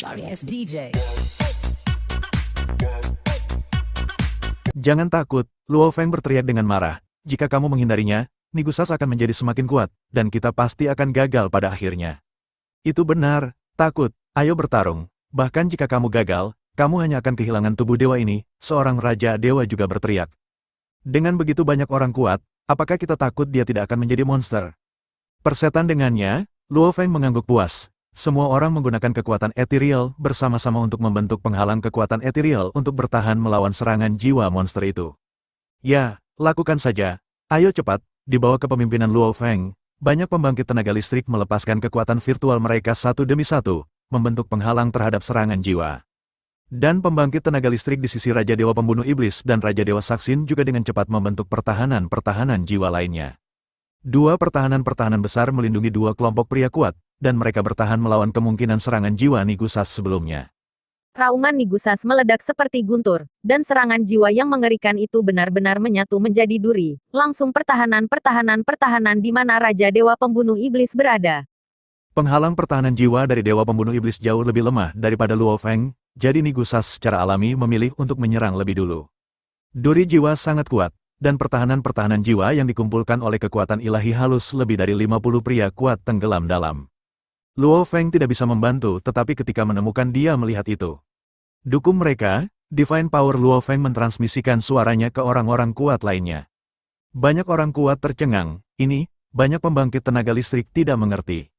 Sorry ass DJ. Jangan takut, Luo Feng berteriak dengan marah. Jika kamu menghindarinya, Nigusas akan menjadi semakin kuat, dan kita pasti akan gagal pada akhirnya. Itu benar, takut, ayo bertarung. Bahkan jika kamu gagal, kamu hanya akan kehilangan tubuh dewa ini, seorang Raja Dewa juga berteriak. Dengan begitu banyak orang kuat, apakah kita takut dia tidak akan menjadi monster? Persetan dengannya, Luo Feng mengangguk puas. Semua orang menggunakan kekuatan ethereal bersama-sama untuk membentuk penghalang kekuatan ethereal untuk bertahan melawan serangan jiwa monster itu. Ya, lakukan saja. Ayo cepat, di bawah kepemimpinan Luo Feng, banyak pembangkit tenaga listrik melepaskan kekuatan virtual mereka satu demi satu, membentuk penghalang terhadap serangan jiwa. Dan pembangkit tenaga listrik di sisi Raja Dewa Pembunuh Iblis dan Raja Dewa Saksin juga dengan cepat membentuk pertahanan-pertahanan jiwa lainnya. Dua pertahanan-pertahanan besar melindungi dua kelompok pria kuat, dan mereka bertahan melawan kemungkinan serangan jiwa Nigusas sebelumnya. Raungan Nigusas meledak seperti guntur, dan serangan jiwa yang mengerikan itu benar-benar menyatu menjadi duri. Langsung pertahanan-pertahanan di mana Raja Dewa Pembunuh Iblis berada. Penghalang pertahanan jiwa dari Dewa Pembunuh Iblis jauh lebih lemah daripada Luo Feng, jadi Nigusas secara alami memilih untuk menyerang lebih dulu. Duri jiwa sangat kuat, dan pertahanan-pertahanan jiwa yang dikumpulkan oleh kekuatan ilahi halus lebih dari 50 pria kuat tenggelam dalam. Luo Feng tidak bisa membantu tetapi ketika menemukan dia melihat itu. Dukung mereka, Divine Power Luo Feng mentransmisikan suaranya ke orang-orang kuat lainnya. Banyak orang kuat tercengang, ini, banyak pembangkit tenaga listrik tidak mengerti.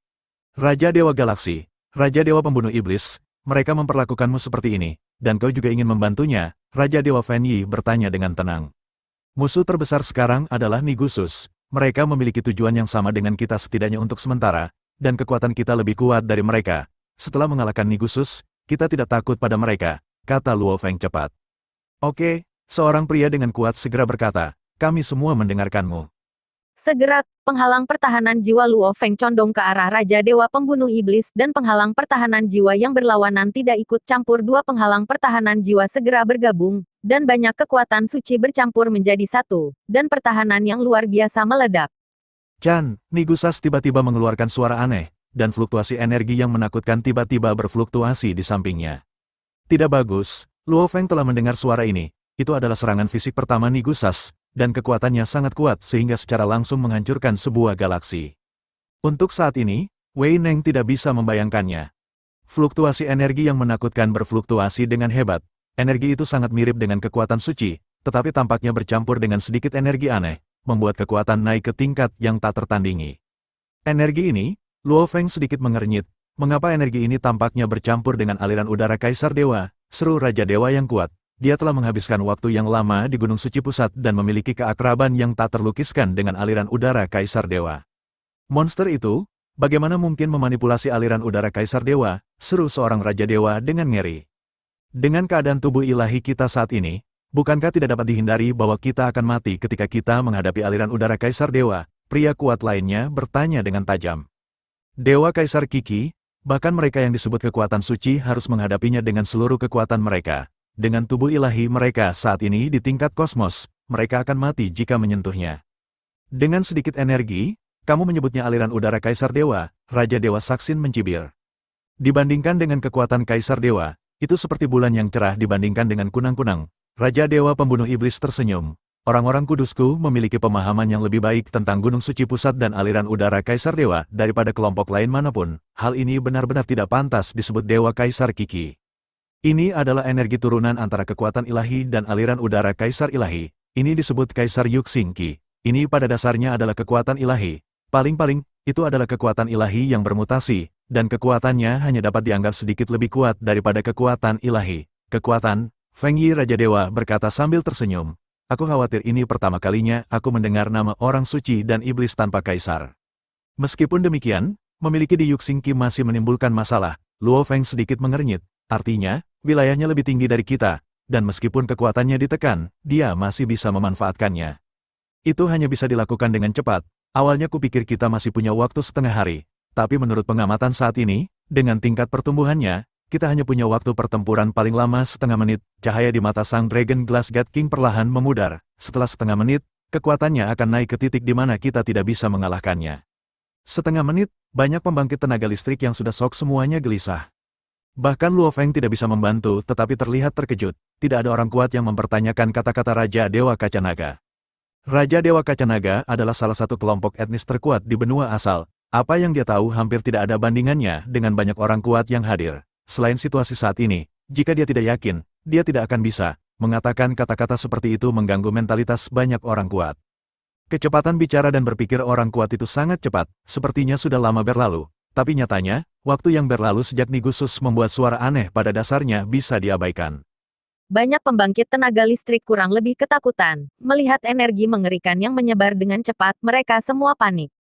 Raja Dewa Galaksi, Raja Dewa Pembunuh Iblis, mereka memperlakukanmu seperti ini, dan kau juga ingin membantunya, Raja Dewa Fan Yi bertanya dengan tenang. Musuh terbesar sekarang adalah Nigusas. Mereka memiliki tujuan yang sama dengan kita setidaknya untuk sementara, dan kekuatan kita lebih kuat dari mereka. Setelah mengalahkan Nigusas, kita tidak takut pada mereka, kata Luo Feng cepat. Oke, seorang pria dengan kuat segera berkata, kami semua mendengarkanmu. Segera, penghalang pertahanan jiwa Luo Feng condong ke arah Raja Dewa Pembunuh Iblis dan penghalang pertahanan jiwa yang berlawanan tidak ikut campur. Dua penghalang pertahanan jiwa segera bergabung, dan banyak kekuatan suci bercampur menjadi satu, dan pertahanan yang luar biasa meledak. Chan, Nigusas tiba-tiba mengeluarkan suara aneh, dan fluktuasi energi yang menakutkan tiba-tiba berfluktuasi di sampingnya. Tidak bagus, Luo Feng telah mendengar suara ini, itu adalah serangan fisik pertama Nigusas, dan kekuatannya sangat kuat sehingga secara langsung menghancurkan sebuah galaksi. Untuk saat ini, Wei Neng tidak bisa membayangkannya. Fluktuasi energi yang menakutkan berfluktuasi dengan hebat, energi itu sangat mirip dengan kekuatan suci, tetapi tampaknya bercampur dengan sedikit energi aneh, membuat kekuatan naik ke tingkat yang tak tertandingi. Energi ini, Luo Feng sedikit mengernyit, mengapa energi ini tampaknya bercampur dengan aliran udara Kaisar Dewa, seru Raja Dewa yang kuat. Dia telah menghabiskan waktu yang lama di Gunung Suci Pusat dan memiliki keakraban yang tak terlukiskan dengan aliran udara Kaisar Dewa. Monster itu, bagaimana mungkin memanipulasi aliran udara Kaisar Dewa, seru seorang Raja Dewa dengan ngeri. Dengan keadaan tubuh ilahi kita saat ini, bukankah tidak dapat dihindari bahwa kita akan mati ketika kita menghadapi aliran udara Kaisar Dewa? Pria kuat lainnya bertanya dengan tajam. Dewa Kaisar Kiki, bahkan mereka yang disebut kekuatan suci harus menghadapinya dengan seluruh kekuatan mereka. Dengan tubuh ilahi mereka saat ini di tingkat kosmos, mereka akan mati jika menyentuhnya. Dengan sedikit energi, kamu menyebutnya aliran udara Kaisar Dewa, Raja Dewa Saksin mencibir. Dibandingkan dengan kekuatan Kaisar Dewa, itu seperti bulan yang cerah dibandingkan dengan kunang-kunang. Raja Dewa Pembunuh Iblis tersenyum. Orang-orang kudusku memiliki pemahaman yang lebih baik tentang Gunung Suci Pusat dan aliran udara Kaisar Dewa daripada kelompok lain manapun. Hal ini benar-benar tidak pantas disebut Dewa Kaisar Kiki. Ini adalah energi turunan antara kekuatan ilahi dan aliran udara Kaisar Ilahi. Ini disebut Kaisar Yuxing Qi. Ini pada dasarnya adalah kekuatan ilahi. Paling-paling, itu adalah kekuatan ilahi yang bermutasi, dan kekuatannya hanya dapat dianggap sedikit lebih kuat daripada kekuatan ilahi. Kekuatan, Feng Yi Raja Dewa berkata sambil tersenyum. Aku khawatir ini pertama kalinya aku mendengar nama orang suci dan iblis tanpa kaisar. Meskipun demikian, memiliki di Yuxing Qi masih menimbulkan masalah. Luo Feng sedikit mengernyit. Artinya, wilayahnya lebih tinggi dari kita, dan meskipun kekuatannya ditekan, dia masih bisa memanfaatkannya. Itu hanya bisa dilakukan dengan cepat. Awalnya kupikir kita masih punya waktu setengah hari, tapi menurut pengamatan saat ini, dengan tingkat pertumbuhannya, kita hanya punya waktu pertempuran paling lama setengah menit. Cahaya di mata sang Dragon Glass God King perlahan memudar. Setelah setengah menit, kekuatannya akan naik ke titik di mana kita tidak bisa mengalahkannya. Setengah menit, banyak pembangkit tenaga listrik yang sudah shock semuanya gelisah. Bahkan Luo Feng tidak bisa membantu tetapi terlihat terkejut, tidak ada orang kuat yang mempertanyakan kata-kata Raja Dewa Kaca Naga. Raja Dewa Kaca Naga adalah salah satu kelompok etnis terkuat di benua asal. Apa yang dia tahu hampir tidak ada bandingannya dengan banyak orang kuat yang hadir. Selain situasi saat ini, jika dia tidak yakin, dia tidak akan bisa mengatakan kata-kata seperti itu mengganggu mentalitas banyak orang kuat. Kecepatan bicara dan berpikir orang kuat itu sangat cepat, sepertinya sudah lama berlalu. Tapi nyatanya, waktu yang berlalu sejak Nigusus membuat suara aneh pada dasarnya bisa diabaikan. Banyak pembangkit tenaga listrik kurang lebih ketakutan. Melihat energi mengerikan yang menyebar dengan cepat, mereka semua panik.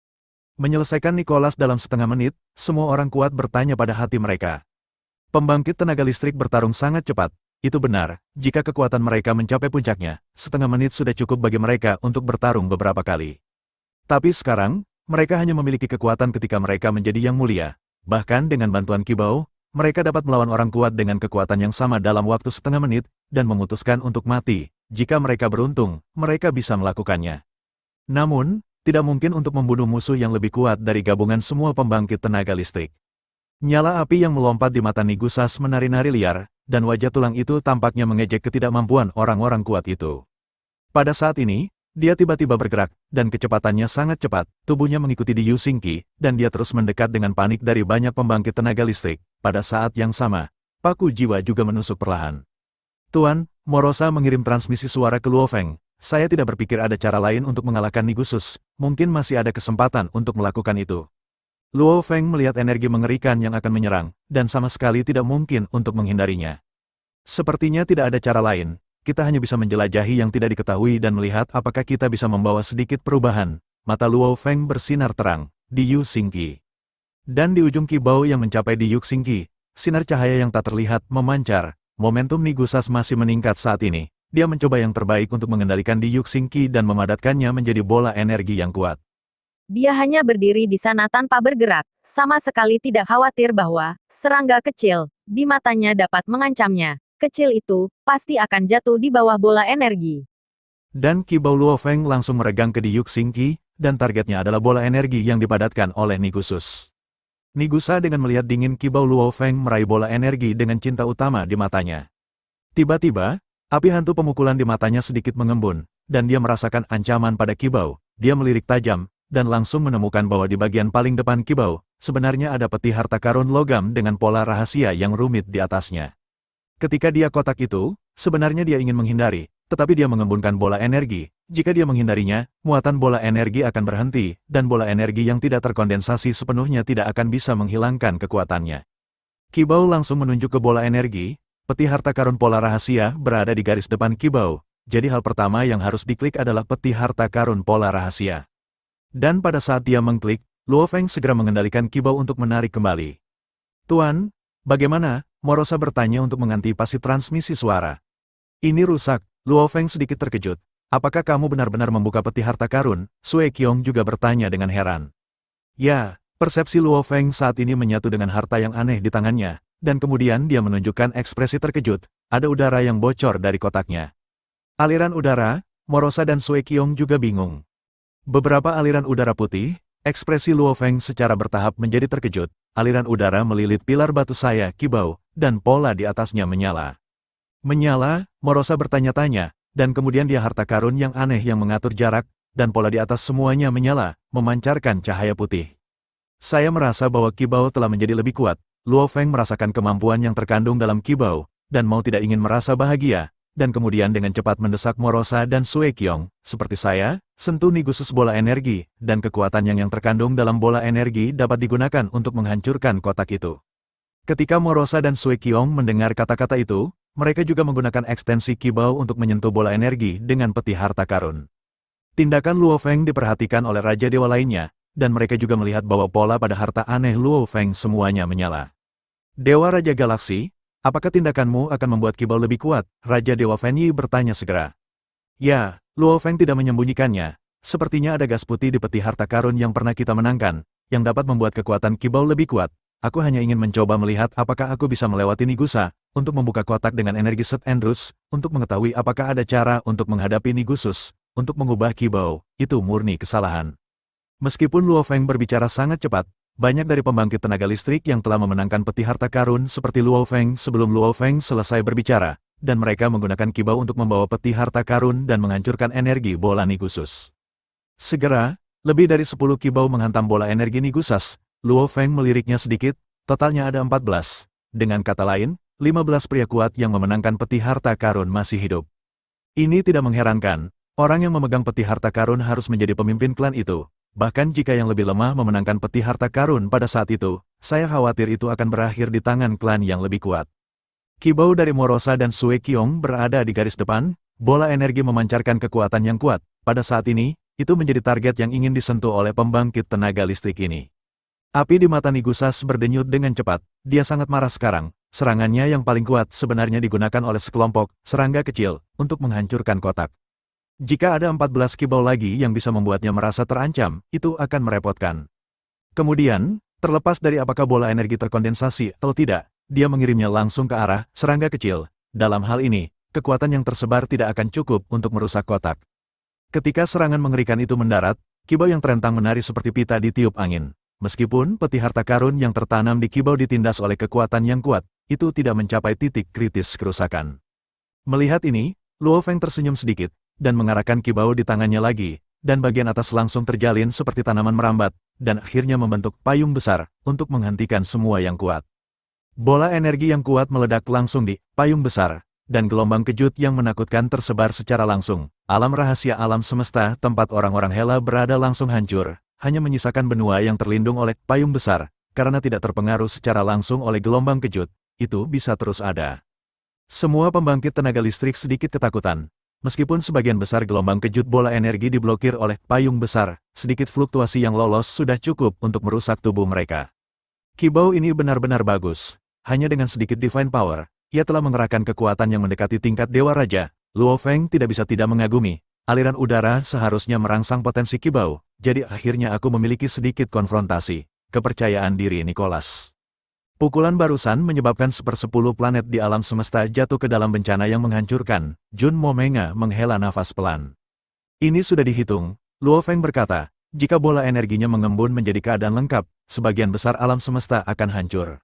Menyelesaikan Nicholas dalam setengah menit, semua orang kuat bertanya pada hati mereka. Pembangkit tenaga listrik bertarung sangat cepat. Itu benar, jika kekuatan mereka mencapai puncaknya, setengah menit sudah cukup bagi mereka untuk bertarung beberapa kali. Tapi sekarang, mereka hanya memiliki kekuatan ketika mereka menjadi yang mulia. Bahkan dengan bantuan Kibao, mereka dapat melawan orang kuat dengan kekuatan yang sama dalam waktu setengah menit, dan memutuskan untuk mati. Jika mereka beruntung, mereka bisa melakukannya. Namun, tidak mungkin untuk membunuh musuh yang lebih kuat dari gabungan semua pembangkit tenaga listrik. Nyala api yang melompat di mata Nigusas menari-nari liar, dan wajah tulang itu tampaknya mengejek ketidakmampuan orang-orang kuat itu. Pada saat ini, dia tiba-tiba bergerak, dan kecepatannya sangat cepat, tubuhnya mengikuti Diyu Xingqi, dan dia terus mendekat dengan panik dari banyak pembangkit tenaga listrik. Pada saat yang sama, paku jiwa juga menusuk perlahan. Tuan, Morosa mengirim transmisi suara ke Luo Feng. Saya tidak berpikir ada cara lain untuk mengalahkan Nigusus, mungkin masih ada kesempatan untuk melakukan itu. Luo Feng melihat energi mengerikan yang akan menyerang, dan sama sekali tidak mungkin untuk menghindarinya. Sepertinya tidak ada cara lain. Kita hanya bisa menjelajahi yang tidak diketahui dan melihat apakah kita bisa membawa sedikit perubahan. Mata Luo Feng bersinar terang, Diyu Xingqi. Dan di ujung Kibao yang mencapai Diyu Xingqi, sinar cahaya yang tak terlihat memancar. Momentum Nigusas masih meningkat saat ini. Dia mencoba yang terbaik untuk mengendalikan Diyu Xingqi dan memadatkannya menjadi bola energi yang kuat. Dia hanya berdiri di sana tanpa bergerak, sama sekali tidak khawatir bahwa serangga kecil di matanya dapat mengancamnya. Kecil itu pasti akan jatuh di bawah bola energi. Dan Kibao Luo Feng langsung meregang ke Diyu Xingqi, dan targetnya adalah bola energi yang dipadatkan oleh Nigusus. Nigusa dengan melihat dingin Kibao Luo Feng meraih bola energi dengan cinta utama di matanya. Tiba-tiba, api hantu pemukulan di matanya sedikit mengembun, dan dia merasakan ancaman pada Kibao. Dia melirik tajam, dan langsung menemukan bahwa di bagian paling depan Kibao, sebenarnya ada peti harta karun logam dengan pola rahasia yang rumit di atasnya. Ketika dia kotak itu, sebenarnya dia ingin menghindari, tetapi dia mengembunkan bola energi. Jika dia menghindarinya, muatan bola energi akan berhenti, dan bola energi yang tidak terkondensasi sepenuhnya tidak akan bisa menghilangkan kekuatannya. Kibao langsung menunjuk ke bola energi. Peti harta karun pola rahasia berada di garis depan Kibao, jadi hal pertama yang harus diklik adalah peti harta karun pola rahasia. Dan pada saat dia mengklik, Luo Feng segera mengendalikan Kibao untuk menarik kembali. Tuan, bagaimana? Morosa bertanya untuk mengantisipasi transmisi suara. Ini rusak, Luo Feng sedikit terkejut. Apakah kamu benar-benar membuka peti harta karun? Sue Qiong juga bertanya dengan heran. Ya, persepsi Luo Feng saat ini menyatu dengan harta yang aneh di tangannya, dan kemudian dia menunjukkan ekspresi terkejut, ada udara yang bocor dari kotaknya. Aliran udara, Morosa dan Sue Qiong juga bingung. Beberapa aliran udara putih, ekspresi Luo Feng secara bertahap menjadi terkejut, aliran udara melilit pilar batu saya Kibao, dan pola di atasnya menyala. Menyala, Morosa bertanya-tanya, dan kemudian dia harta karun yang aneh yang mengatur jarak, dan pola di atas semuanya menyala, memancarkan cahaya putih. Saya merasa bahwa Kibao telah menjadi lebih kuat. Luo Feng merasakan kemampuan yang terkandung dalam Kibao, dan mau tidak ingin merasa bahagia, dan kemudian dengan cepat mendesak Morosa dan Sue Qiong, seperti saya, sentuh Nigusus bola energi, dan kekuatan yang terkandung dalam bola energi dapat digunakan untuk menghancurkan kotak itu. Ketika Morosa dan Sue Qiong mendengar kata-kata itu, mereka juga menggunakan ekstensi Kibao untuk menyentuh bola energi dengan peti harta karun. Tindakan Luo Feng diperhatikan oleh Raja Dewa lainnya, dan mereka juga melihat bahwa pola pada harta aneh Luo Feng semuanya menyala. Dewa Raja Galaksi, apakah tindakanmu akan membuat Kibao lebih kuat? Raja Dewa Fenyi bertanya segera. Ya, Luo Feng tidak menyembunyikannya. Sepertinya ada gas putih di peti harta karun yang pernah kita menangkan, yang dapat membuat kekuatan Kibao lebih kuat. Aku hanya ingin mencoba melihat apakah aku bisa melewati Nigusa, untuk membuka kotak dengan energi Set Endrus, untuk mengetahui apakah ada cara untuk menghadapi Nigusus, untuk mengubah Kibao, itu murni kesalahan. Meskipun Luo Feng berbicara sangat cepat, banyak dari pembangkit tenaga listrik yang telah memenangkan peti harta karun seperti Luo Feng sebelum Luo Feng selesai berbicara, dan mereka menggunakan kibau untuk membawa peti harta karun dan menghancurkan energi bola Nigusus. Segera, lebih dari 10 kibau menghantam bola energi Nigusas. Luo Feng meliriknya sedikit, totalnya ada 14. Dengan kata lain, 15 pria kuat yang memenangkan peti harta karun masih hidup. Ini tidak mengherankan, orang yang memegang peti harta karun harus menjadi pemimpin klan itu. Bahkan jika yang lebih lemah memenangkan peti harta karun pada saat itu, saya khawatir itu akan berakhir di tangan klan yang lebih kuat. Kibau dari Morosa dan Sue Qiong berada di garis depan, bola energi memancarkan kekuatan yang kuat. Pada saat ini, itu menjadi target yang ingin disentuh oleh pembangkit tenaga listrik ini. Api di mata Nigusas berdenyut dengan cepat, dia sangat marah sekarang. Serangannya yang paling kuat sebenarnya digunakan oleh sekelompok serangga kecil untuk menghancurkan kotak. Jika ada 14 kibau lagi yang bisa membuatnya merasa terancam, itu akan merepotkan. Kemudian, terlepas dari apakah bola energi terkondensasi atau tidak, dia mengirimnya langsung ke arah serangga kecil. Dalam hal ini, kekuatan yang tersebar tidak akan cukup untuk merusak kotak. Ketika serangan mengerikan itu mendarat, kibau yang terentang menari seperti pita ditiup angin. Meskipun peti harta karun yang tertanam di kibau ditindas oleh kekuatan yang kuat, itu tidak mencapai titik kritis kerusakan. Melihat ini, Luo Feng tersenyum sedikit, dan mengarahkan kibau di tangannya lagi, dan bagian atas langsung terjalin seperti tanaman merambat, dan akhirnya membentuk payung besar, untuk menghentikan semua yang kuat. Bola energi yang kuat meledak langsung di payung besar, dan gelombang kejut yang menakutkan tersebar secara langsung. Alam rahasia alam semesta tempat orang-orang Hela berada langsung hancur, hanya menyisakan benua yang terlindung oleh payung besar, karena tidak terpengaruh secara langsung oleh gelombang kejut, itu bisa terus ada. Semua pembangkit tenaga listrik sedikit ketakutan. Meskipun sebagian besar gelombang kejut bola energi diblokir oleh payung besar, sedikit fluktuasi yang lolos sudah cukup untuk merusak tubuh mereka. Kibau ini benar-benar bagus. Hanya dengan sedikit divine power, ia telah mengerahkan kekuatan yang mendekati tingkat Dewa Raja. Luo Feng tidak bisa tidak mengagumi. Aliran udara seharusnya merangsang potensi kibau, jadi akhirnya aku memiliki sedikit konfrontasi. Kepercayaan diri Nicholas. Pukulan barusan menyebabkan 1/10 planet di alam semesta jatuh ke dalam bencana yang menghancurkan. Jun Momenga menghela nafas pelan. Ini sudah dihitung, Luo Feng berkata, jika bola energinya mengembun menjadi keadaan lengkap, sebagian besar alam semesta akan hancur.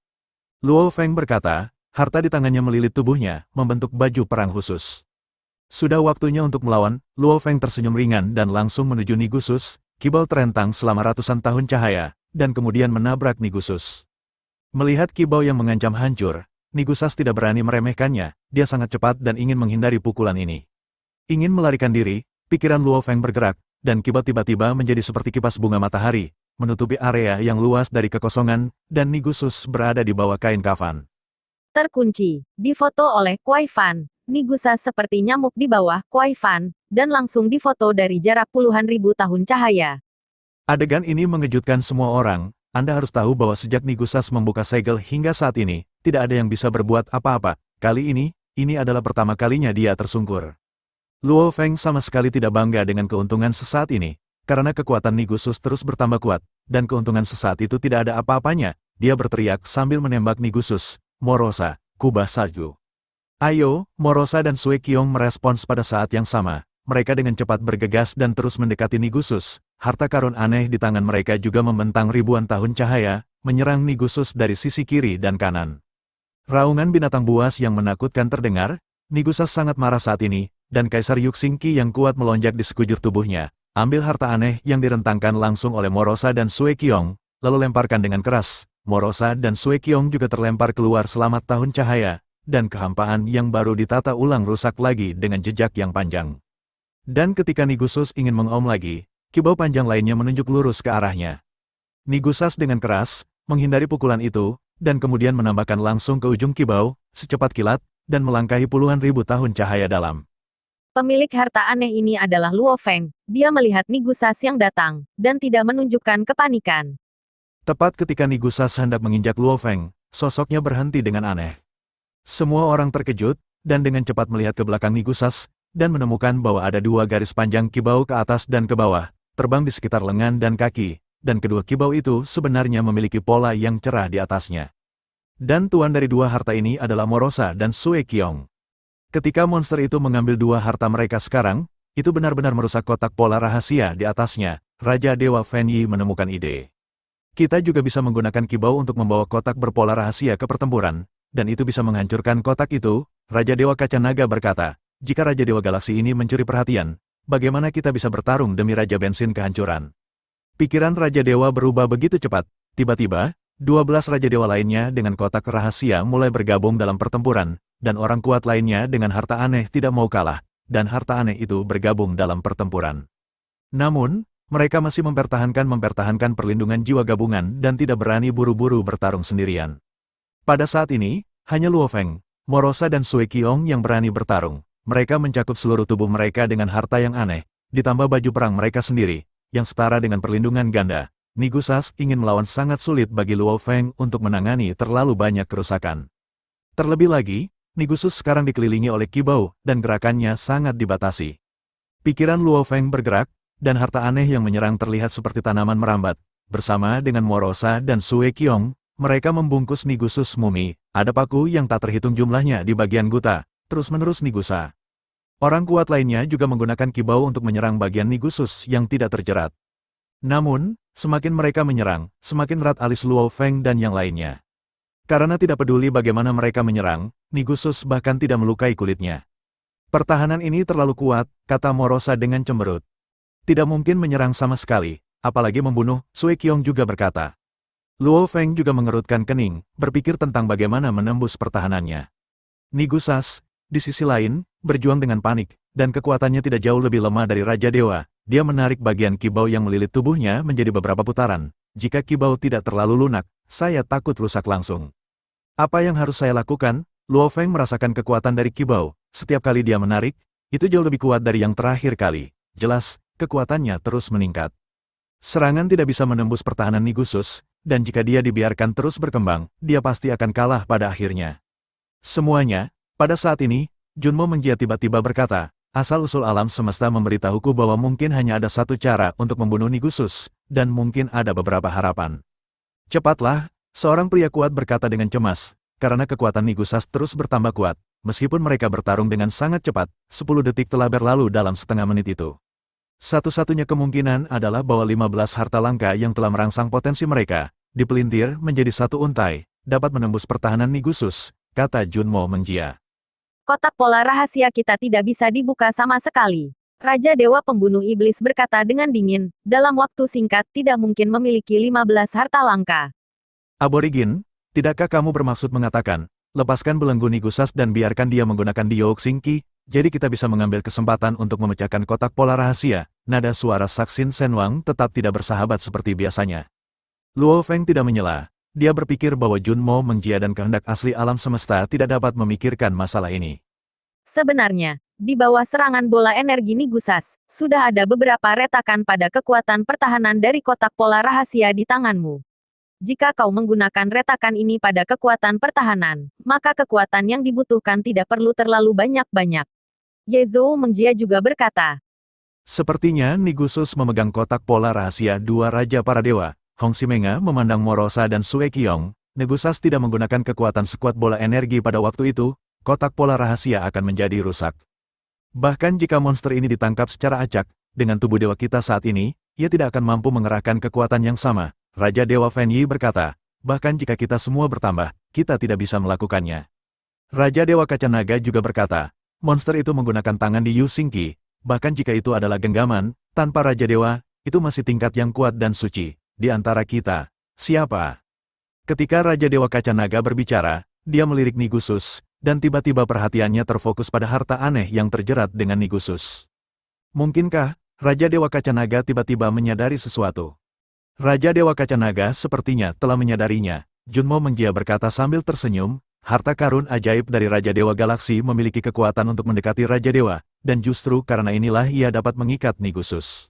Luo Feng berkata, harta di tangannya melilit tubuhnya, membentuk baju perang khusus. Sudah waktunya untuk melawan. Luo Feng tersenyum ringan dan langsung menuju Nigusus. Kibau terentang selama ratusan tahun cahaya, dan kemudian menabrak Nigusus. Melihat kibau yang mengancam hancur, Nigusas tidak berani meremehkannya, dia sangat cepat dan ingin menghindari pukulan ini. Ingin melarikan diri, pikiran Luo Feng bergerak, dan kibau tiba-tiba menjadi seperti kipas bunga matahari, menutupi area yang luas dari kekosongan, dan Nigusus berada di bawah kain kafan. Terkunci, difoto oleh Kuai Fan. Nigusas seperti nyamuk di bawah Kuai Fan, dan langsung difoto dari jarak puluhan ribu tahun cahaya. Adegan ini mengejutkan semua orang. Anda harus tahu bahwa sejak Nigusas membuka segel hingga saat ini, tidak ada yang bisa berbuat apa-apa. Kali ini adalah pertama kalinya dia tersungkur. Luo Feng sama sekali tidak bangga dengan keuntungan sesaat ini, karena kekuatan Nigusus terus bertambah kuat, dan keuntungan sesaat itu tidak ada apa-apanya. Dia berteriak sambil menembak Nigusus, Morosa, kubah salju. Ayo, Morosa dan Sue Qiong merespons pada saat yang sama. Mereka dengan cepat bergegas dan terus mendekati Nigusus. Harta karun aneh di tangan mereka juga membentang ribuan tahun cahaya, menyerang Nigusus dari sisi kiri dan kanan. Raungan binatang buas yang menakutkan terdengar. Nigusas sangat marah saat ini, dan Kaisar Yuxingqi yang kuat melonjak di sekujur tubuhnya. Ambil harta aneh yang direntangkan langsung oleh Morosa dan Sue Qiong, lalu lemparkan dengan keras. Morosa dan Sue Qiong juga terlempar keluar selamat tahun cahaya, dan kehampaan yang baru ditata ulang rusak lagi dengan jejak yang panjang. Dan ketika Nigusus ingin mengom lagi, kibau panjang lainnya menunjuk lurus ke arahnya. Nigusas dengan keras, menghindari pukulan itu, dan kemudian menambahkan langsung ke ujung kibau, secepat kilat, dan melangkahi puluhan ribu tahun cahaya dalam. Pemilik harta aneh ini adalah Luo Feng. Dia melihat Nigusas yang datang, dan tidak menunjukkan kepanikan. Tepat ketika Nigusas hendak menginjak Luo Feng, sosoknya berhenti dengan aneh. Semua orang terkejut, dan dengan cepat melihat ke belakang Nigusas, dan menemukan bahwa ada dua garis panjang kibau ke atas dan ke bawah, terbang di sekitar lengan dan kaki, dan kedua kibau itu sebenarnya memiliki pola yang cerah di atasnya. Dan tuan dari dua harta ini adalah Morosa dan Sue Qiong. Ketika monster itu mengambil dua harta mereka sekarang, itu benar-benar merusak kotak pola rahasia di atasnya. Raja Dewa Fenyi menemukan ide. Kita juga bisa menggunakan kibau untuk membawa kotak berpola rahasia ke pertempuran, dan itu bisa menghancurkan kotak itu. Raja Dewa Kaca Naga berkata, jika Raja Dewa Galaksi ini mencuri perhatian, bagaimana kita bisa bertarung demi Raja Bensin kehancuran? Pikiran Raja Dewa berubah begitu cepat. Tiba-tiba, 12 Raja Dewa lainnya dengan kotak rahasia mulai bergabung dalam pertempuran, dan orang kuat lainnya dengan harta aneh tidak mau kalah, dan harta aneh itu bergabung dalam pertempuran. Namun, mereka masih mempertahankan perlindungan jiwa gabungan dan tidak berani buru-buru bertarung sendirian. Pada saat ini, hanya Luo Feng, Morosa dan Sui Qiong yang berani bertarung. Mereka mencakup seluruh tubuh mereka dengan harta yang aneh, ditambah baju perang mereka sendiri, yang setara dengan perlindungan ganda. Nigusas ingin melawan sangat sulit bagi Luo Feng untuk menangani terlalu banyak kerusakan. Terlebih lagi, Nigusus sekarang dikelilingi oleh kibau, dan gerakannya sangat dibatasi. Pikiran Luo Feng bergerak, dan harta aneh yang menyerang terlihat seperti tanaman merambat. Bersama dengan Morosa dan Sui Qiong, mereka membungkus Nigusus mumi. Ada paku yang tak terhitung jumlahnya di bagian guta, terus-menerus Nigusa. Orang kuat lainnya juga menggunakan kibau untuk menyerang bagian Nigusus yang tidak terjerat. Namun, semakin mereka menyerang, semakin erat alis Luo Feng dan yang lainnya. Karena tidak peduli bagaimana mereka menyerang, Nigusus bahkan tidak melukai kulitnya. Pertahanan ini terlalu kuat, kata Morosa dengan cemberut. Tidak mungkin menyerang sama sekali, apalagi membunuh, Sui Qiong juga berkata. Luo Feng juga mengerutkan kening, berpikir tentang bagaimana menembus pertahanannya. Nigusas, di sisi lain, berjuang dengan panik, dan kekuatannya tidak jauh lebih lemah dari Raja Dewa. Dia menarik bagian kibau yang melilit tubuhnya menjadi beberapa putaran. Jika kibau tidak terlalu lunak, saya takut rusak langsung. Apa yang harus saya lakukan? Luo Feng merasakan kekuatan dari kibau. Setiap kali dia menarik, itu jauh lebih kuat dari yang terakhir kali. Jelas, kekuatannya terus meningkat. Serangan tidak bisa menembus pertahanan Nigusus, dan jika dia dibiarkan terus berkembang, dia pasti akan kalah pada akhirnya. Semuanya, pada saat ini, Junmo Mengjia tiba-tiba berkata, asal-usul alam semesta memberitahuku bahwa mungkin hanya ada satu cara untuk membunuh Nigusus, dan mungkin ada beberapa harapan. Cepatlah, seorang pria kuat berkata dengan cemas, karena kekuatan Nigusas terus bertambah kuat, meskipun mereka bertarung dengan sangat cepat, 10 detik telah berlalu dalam setengah menit itu. Satu-satunya kemungkinan adalah bahwa 15 harta langka yang telah merangsang potensi mereka, dipelintir menjadi satu untai, dapat menembus pertahanan Nigusus, kata Junmo Mengjia. Kotak pola rahasia kita tidak bisa dibuka sama sekali. Raja Dewa Pembunuh Iblis berkata dengan dingin, dalam waktu singkat tidak mungkin memiliki 15 harta langka. Aborigin, tidakkah kamu bermaksud mengatakan, lepaskan belenggu Nigusas dan biarkan dia menggunakan Diok Singki, jadi kita bisa mengambil kesempatan untuk memecahkan kotak pola rahasia. Nada suara Saksin Senwang tetap tidak bersahabat seperti biasanya. Luo Feng tidak menyela. Dia berpikir bahwa Junmo Mengjia dan kehendak asli alam semesta tidak dapat memikirkan masalah ini. Sebenarnya, di bawah serangan bola energi Nigusas, sudah ada beberapa retakan pada kekuatan pertahanan dari kotak pola rahasia di tanganmu. Jika kau menggunakan retakan ini pada kekuatan pertahanan, maka kekuatan yang dibutuhkan tidak perlu terlalu banyak-banyak. Yezhou Mengjia juga berkata. Sepertinya Nigusus memegang kotak pola rahasia dua raja para dewa. Hong Ximenga memandang Morosa dan Sui Qiong. Nigusas tidak menggunakan kekuatan sekuat bola energi pada waktu itu, kotak pola rahasia akan menjadi rusak. Bahkan jika monster ini ditangkap secara acak, dengan tubuh dewa kita saat ini, ia tidak akan mampu mengerahkan kekuatan yang sama. Raja Dewa Fen Yi berkata, bahkan jika kita semua bertambah, kita tidak bisa melakukannya. Raja Dewa Kaca Naga juga berkata, monster itu menggunakan tangan di Yu Xingqi, bahkan jika itu adalah genggaman, tanpa Raja Dewa, itu masih tingkat yang kuat dan suci. Di antara kita, siapa? Ketika Raja Dewa Kaca Naga berbicara, dia melirik Nigusus, dan tiba-tiba perhatiannya terfokus pada harta aneh yang terjerat dengan Nigusus. Mungkinkah, Raja Dewa Kaca Naga tiba-tiba menyadari sesuatu? Raja Dewa Kaca Naga sepertinya telah menyadarinya. Junmo Mengjia berkata sambil tersenyum, harta karun ajaib dari Raja Dewa Galaksi memiliki kekuatan untuk mendekati Raja Dewa, dan justru karena inilah ia dapat mengikat Nigusus.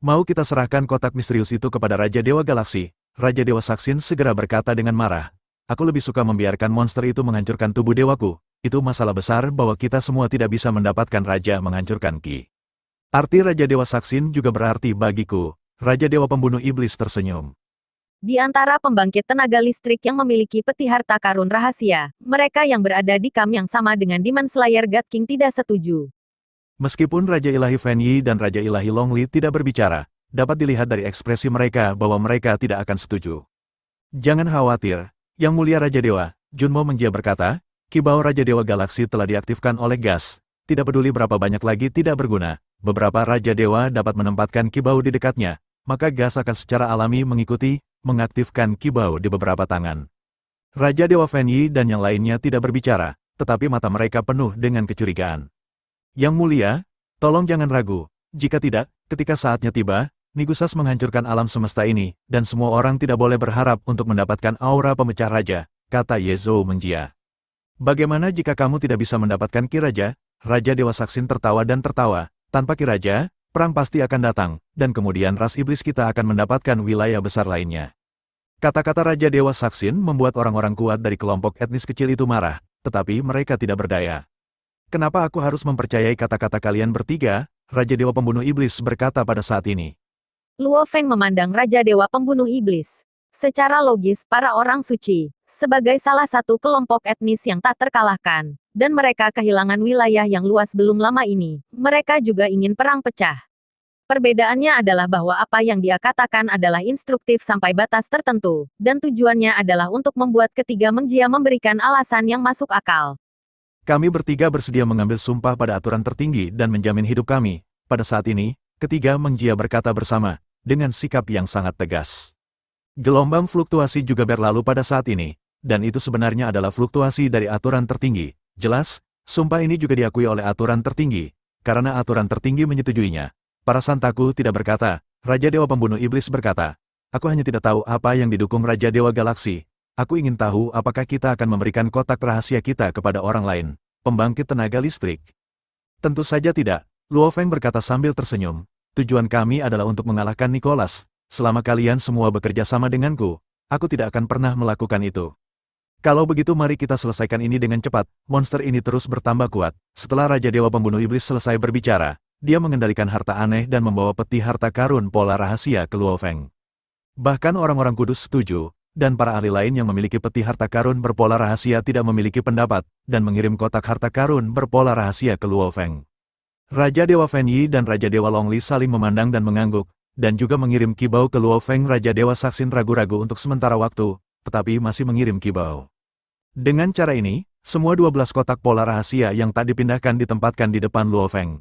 Mau kita serahkan kotak misterius itu kepada Raja Dewa Galaksi? Raja Dewa Saksin segera berkata dengan marah. Aku lebih suka membiarkan monster itu menghancurkan tubuh dewaku. Itu masalah besar bahwa kita semua tidak bisa mendapatkan Raja menghancurkan Ki. Arti Raja Dewa Saksin juga berarti bagiku. Raja Dewa Pembunuh Iblis tersenyum. Di antara pembangkit tenaga listrik yang memiliki peti harta karun rahasia, mereka yang berada di kam yang sama dengan Demon Slayer God King tidak setuju. Meskipun Raja Ilahi Fen Yi dan Raja Ilahi Long Li tidak berbicara, dapat dilihat dari ekspresi mereka bahwa mereka tidak akan setuju. Jangan khawatir, Yang Mulia Raja Dewa, Junmo Menjia berkata, Kibau Raja Dewa Galaksi telah diaktifkan oleh gas. Tidak peduli berapa banyak lagi tidak berguna, beberapa Raja Dewa dapat menempatkan kibau di dekatnya, maka gas akan secara alami mengikuti, mengaktifkan kibau di beberapa tangan. Raja Dewa Fenyi dan yang lainnya tidak berbicara, tetapi mata mereka penuh dengan kecurigaan. Yang Mulia, tolong jangan ragu, jika tidak, ketika saatnya tiba, Nigusas menghancurkan alam semesta ini, dan semua orang tidak boleh berharap untuk mendapatkan aura pemecah raja, kata Yezhou Menjia. Bagaimana jika kamu tidak bisa mendapatkan Ki Raja? Raja Dewa Saksin tertawa dan tertawa, tanpa Ki Raja, perang pasti akan datang, dan kemudian ras iblis kita akan mendapatkan wilayah besar lainnya. Kata-kata Raja Dewa Saksin membuat orang-orang kuat dari kelompok etnis kecil itu marah, tetapi mereka tidak berdaya. Kenapa aku harus mempercayai kata-kata kalian bertiga? Raja Dewa Pembunuh Iblis berkata pada saat ini. Luo Feng memandang Raja Dewa Pembunuh Iblis. Secara logis, para orang suci, sebagai salah satu kelompok etnis yang tak terkalahkan, dan mereka kehilangan wilayah yang luas belum lama ini, mereka juga ingin perang pecah. Perbedaannya adalah bahwa apa yang dia katakan adalah instruktif sampai batas tertentu, dan tujuannya adalah untuk membuat ketiga Mengjia memberikan alasan yang masuk akal. Kami bertiga bersedia mengambil sumpah pada aturan tertinggi dan menjamin hidup kami. Pada saat ini, ketiga Mengjia berkata bersama, dengan sikap yang sangat tegas. Gelombang fluktuasi juga berlalu pada saat ini, dan itu sebenarnya adalah fluktuasi dari aturan tertinggi. Jelas, sumpah ini juga diakui oleh aturan tertinggi, karena aturan tertinggi menyetujuinya. Para santaku tidak berkata, Raja Dewa Pembunuh Iblis berkata, aku hanya tidak tahu apa yang didukung Raja Dewa Galaksi. Aku ingin tahu apakah kita akan memberikan kotak rahasia kita kepada orang lain, pembangkit tenaga listrik. Tentu saja tidak, Luo Feng berkata sambil tersenyum. Tujuan kami adalah untuk mengalahkan Nicholas. Selama kalian semua bekerja sama denganku, aku tidak akan pernah melakukan itu. Kalau begitu mari kita selesaikan ini dengan cepat. Monster ini terus bertambah kuat. Setelah Raja Dewa Pembunuh Iblis selesai berbicara, dia mengendalikan harta aneh dan membawa peti harta karun pola rahasia ke Luo Feng. Bahkan orang-orang kudus setuju, dan para ahli lain yang memiliki peti harta karun berpola rahasia tidak memiliki pendapat, dan mengirim kotak harta karun berpola rahasia ke Luo Feng. Raja Dewa Fenyi dan Raja Dewa Longli saling memandang dan mengangguk, dan juga mengirim kibau ke Luo Feng. Raja Dewa Saksin ragu-ragu untuk sementara waktu, tetapi masih mengirim kibau. Dengan cara ini, semua 12 kotak pola rahasia yang tak dipindahkan ditempatkan di depan Luo Feng.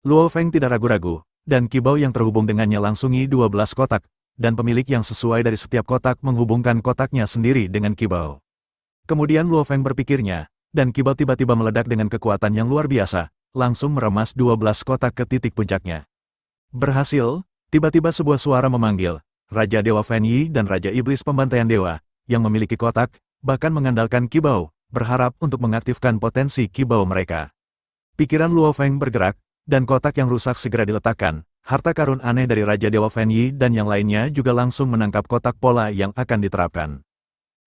Luo Feng tidak ragu-ragu, dan kibau yang terhubung dengannya langsungi 12 kotak, dan pemilik yang sesuai dari setiap kotak menghubungkan kotaknya sendiri dengan kibau. Kemudian Luo Feng berpikirnya, dan kibau tiba-tiba meledak dengan kekuatan yang luar biasa, langsung meremas 12 kotak ke titik puncaknya. Berhasil, tiba-tiba sebuah suara memanggil, Raja Dewa Fenyi dan Raja Iblis Pembantaian Dewa, yang memiliki kotak, bahkan mengandalkan kibau, berharap untuk mengaktifkan potensi kibau mereka. Pikiran Luo Feng bergerak, dan kotak yang rusak segera diletakkan. Harta karun aneh dari Raja Dewa Fenyi dan yang lainnya juga langsung menangkap kotak pola yang akan diterapkan.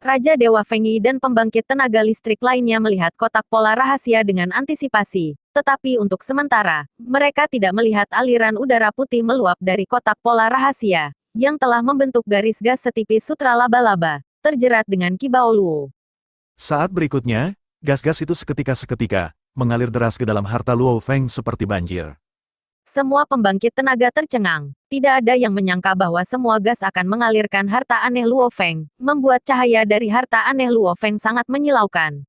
Raja Dewa Fenyi dan pembangkit tenaga listrik lainnya melihat kotak pola rahasia dengan antisipasi, tetapi untuk sementara, mereka tidak melihat aliran udara putih meluap dari kotak pola rahasia, yang telah membentuk garis gas setipis sutra laba-laba, terjerat dengan kibau Luo. Saat berikutnya, gas-gas itu seketika-seketika, mengalir deras ke dalam harta Luo Feng seperti banjir. Semua pembangkit tenaga tercengang. Tidak ada yang menyangka bahwa semua gas akan mengalirkan harta aneh Luo Feng, membuat cahaya dari harta aneh Luo Feng sangat menyilaukan.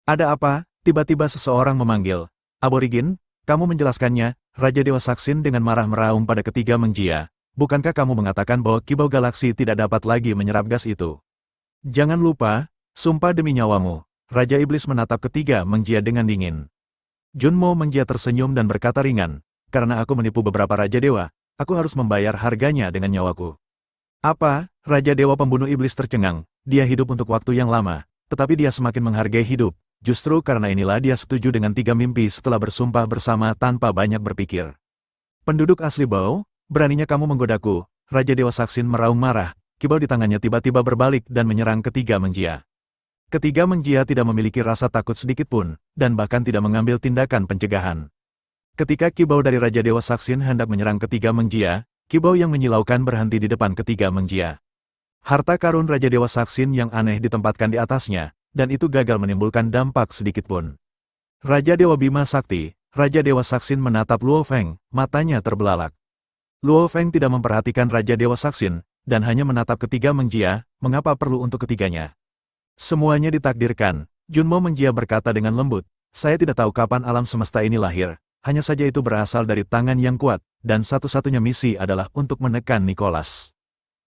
Ada apa? Tiba-tiba seseorang memanggil. Aborigin, kamu menjelaskannya, Raja Dewa Saksin dengan marah meraung pada ketiga Mengjia. Bukankah kamu mengatakan bahwa kibau galaksi tidak dapat lagi menyerap gas itu? Jangan lupa, sumpah demi nyawamu. Raja Iblis menatap ketiga Mengjia dengan dingin. Junmo Mengjia tersenyum dan berkata ringan. Karena aku menipu beberapa Raja Dewa, aku harus membayar harganya dengan nyawaku. Apa? Raja Dewa Pembunuh Iblis tercengang. Dia hidup untuk waktu yang lama, tetapi dia semakin menghargai hidup. Justru karena inilah dia setuju dengan 3 mimpi setelah bersumpah bersama tanpa banyak berpikir. Penduduk asli Bao, beraninya kamu menggodaku. Raja Dewa Saksin meraung marah. Kibau di tangannya tiba-tiba berbalik dan menyerang ketiga Mengjia. Ketiga Mengjia tidak memiliki rasa takut sedikit pun, dan bahkan tidak mengambil tindakan pencegahan. Ketika kibau dari Raja Dewa Saksin hendak menyerang ketiga Mengjia, kibau yang menyilaukan berhenti di depan ketiga Mengjia. Harta karun Raja Dewa Saksin yang aneh ditempatkan di atasnya, dan itu gagal menimbulkan dampak sedikit pun. Raja Dewa Bima Sakti, Raja Dewa Saksin menatap Luo Feng, matanya terbelalak. Luo Feng tidak memperhatikan Raja Dewa Saksin, dan hanya menatap ketiga Mengjia, mengapa perlu untuk ketiganya. Semuanya ditakdirkan, Junmo Mengjia berkata dengan lembut, saya tidak tahu kapan alam semesta ini lahir, hanya saja itu berasal dari tangan yang kuat, dan satu-satunya misi adalah untuk menekan Nicholas.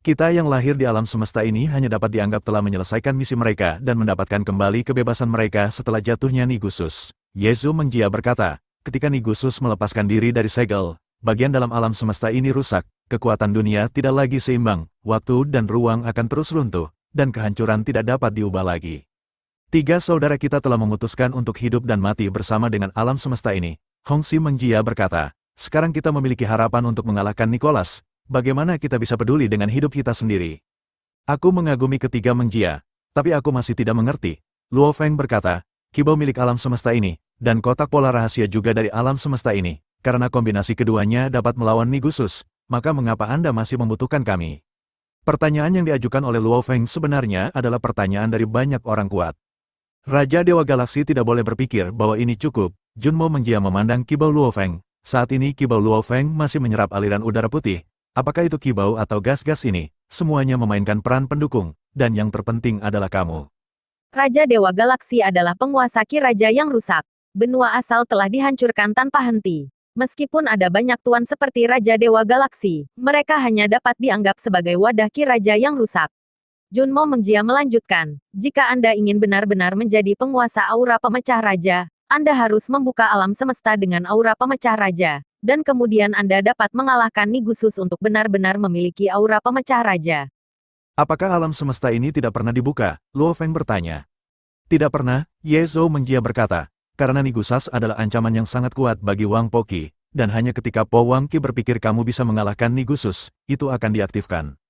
Kita yang lahir di alam semesta ini hanya dapat dianggap telah menyelesaikan misi mereka dan mendapatkan kembali kebebasan mereka setelah jatuhnya Nigusus. Yezu Mengjia berkata, ketika Nigusus melepaskan diri dari segel, bagian dalam alam semesta ini rusak, kekuatan dunia tidak lagi seimbang, waktu dan ruang akan terus runtuh, dan kehancuran tidak dapat diubah lagi. Tiga saudara kita telah memutuskan untuk hidup dan mati bersama dengan alam semesta ini. Hongxi Mengjia berkata, sekarang kita memiliki harapan untuk mengalahkan Nicholas. Bagaimana kita bisa peduli dengan hidup kita sendiri? Aku mengagumi ketiga Mengjia, tapi aku masih tidak mengerti. Luo Feng berkata, kibau milik alam semesta ini, dan kotak pola rahasia juga dari alam semesta ini. Karena kombinasi keduanya dapat melawan Nigusus, maka mengapa Anda masih membutuhkan kami? Pertanyaan yang diajukan oleh Luo Feng sebenarnya adalah pertanyaan dari banyak orang kuat. Raja Dewa Galaksi tidak boleh berpikir bahwa ini cukup. Junmo Mengjia memandang kibau Luo Feng. Saat ini kibau Luo Feng masih menyerap aliran udara putih. Apakah itu kibau atau gas-gas ini, semuanya memainkan peran pendukung, dan yang terpenting adalah kamu. Raja Dewa Galaksi adalah penguasa Ki Raja yang rusak. Benua asal telah dihancurkan tanpa henti. Meskipun ada banyak tuan seperti Raja Dewa Galaksi, mereka hanya dapat dianggap sebagai wadah Ki Raja yang rusak. Junmo Mengjia melanjutkan, jika Anda ingin benar-benar menjadi penguasa aura pemecah raja, Anda harus membuka alam semesta dengan aura pemecah raja. Dan kemudian Anda dapat mengalahkan Nigusus untuk benar-benar memiliki aura pemecah raja. Apakah alam semesta ini tidak pernah dibuka? Luo Feng bertanya. Tidak pernah, Yezo Mengjia berkata, karena Nigusus adalah ancaman yang sangat kuat bagi Wang Poqi, dan hanya ketika Po Wang Qi berpikir kamu bisa mengalahkan Nigusus, itu akan diaktifkan.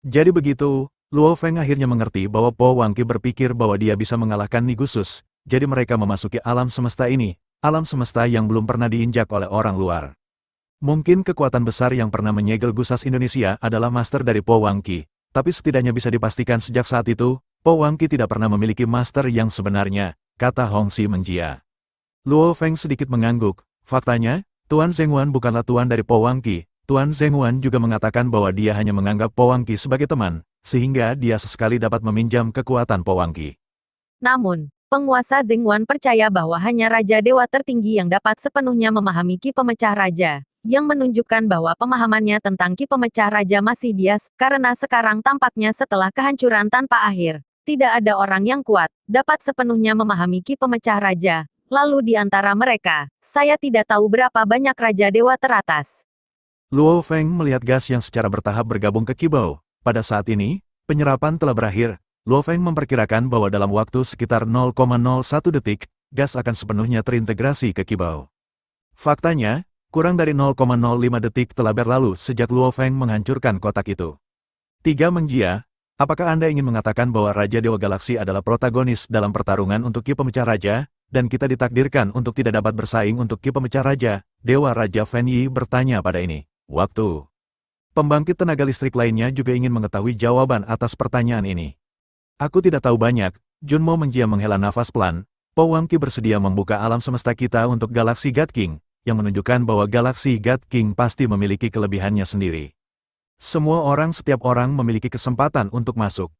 Jadi begitu, Luo Feng akhirnya mengerti bahwa Po Wang Qi berpikir bahwa dia bisa mengalahkan Nigusus, jadi mereka memasuki alam semesta ini. Alam semesta yang belum pernah diinjak oleh orang luar. Mungkin kekuatan besar yang pernah menyegel Gusas Indonesia adalah master dari Po Wang Qi, tapi setidaknya bisa dipastikan sejak saat itu, Po Wang Qi tidak pernah memiliki master yang sebenarnya, kata Hongxi Mengjia. Luo Feng sedikit mengangguk, faktanya, Tuan Zhenguan bukanlah tuan dari Po Wang Qi. Tuan Zhenguan juga mengatakan bahwa dia hanya menganggap Po Wang Qi sebagai teman, sehingga dia sesekali dapat meminjam kekuatan Po Wang Qi. Namun, penguasa Zhenguan percaya bahwa hanya Raja Dewa tertinggi yang dapat sepenuhnya memahami Ki Pemecah Raja, yang menunjukkan bahwa pemahamannya tentang Ki Pemecah Raja masih bias, karena sekarang tampaknya setelah kehancuran tanpa akhir, tidak ada orang yang kuat, dapat sepenuhnya memahami Ki Pemecah Raja. Lalu di antara mereka, saya tidak tahu berapa banyak Raja Dewa teratas. Luo Feng melihat gas yang secara bertahap bergabung ke kibau. Pada saat ini, penyerapan telah berakhir. Luo Feng memperkirakan bahwa dalam waktu sekitar 0,01 detik, gas akan sepenuhnya terintegrasi ke kibau. Faktanya, kurang dari 0,05 detik telah berlalu sejak Luo Feng menghancurkan kotak itu. Tiga Mengjia, apakah Anda ingin mengatakan bahwa Raja Dewa Galaksi adalah protagonis dalam pertarungan untuk Ki Pemecah Raja, dan kita ditakdirkan untuk tidak dapat bersaing untuk Ki Pemecah Raja? Dewa Raja Fen Yi bertanya pada ini. Waktu. Pembangkit tenaga listrik lainnya juga ingin mengetahui jawaban atas pertanyaan ini. Aku tidak tahu banyak, Junmo Mengjia menghela nafas pelan. Po Wang Qi bersedia membuka alam semesta kita untuk galaksi God King, yang menunjukkan bahwa galaksi God King pasti memiliki kelebihannya sendiri. Semua orang setiap orang memiliki kesempatan untuk masuk.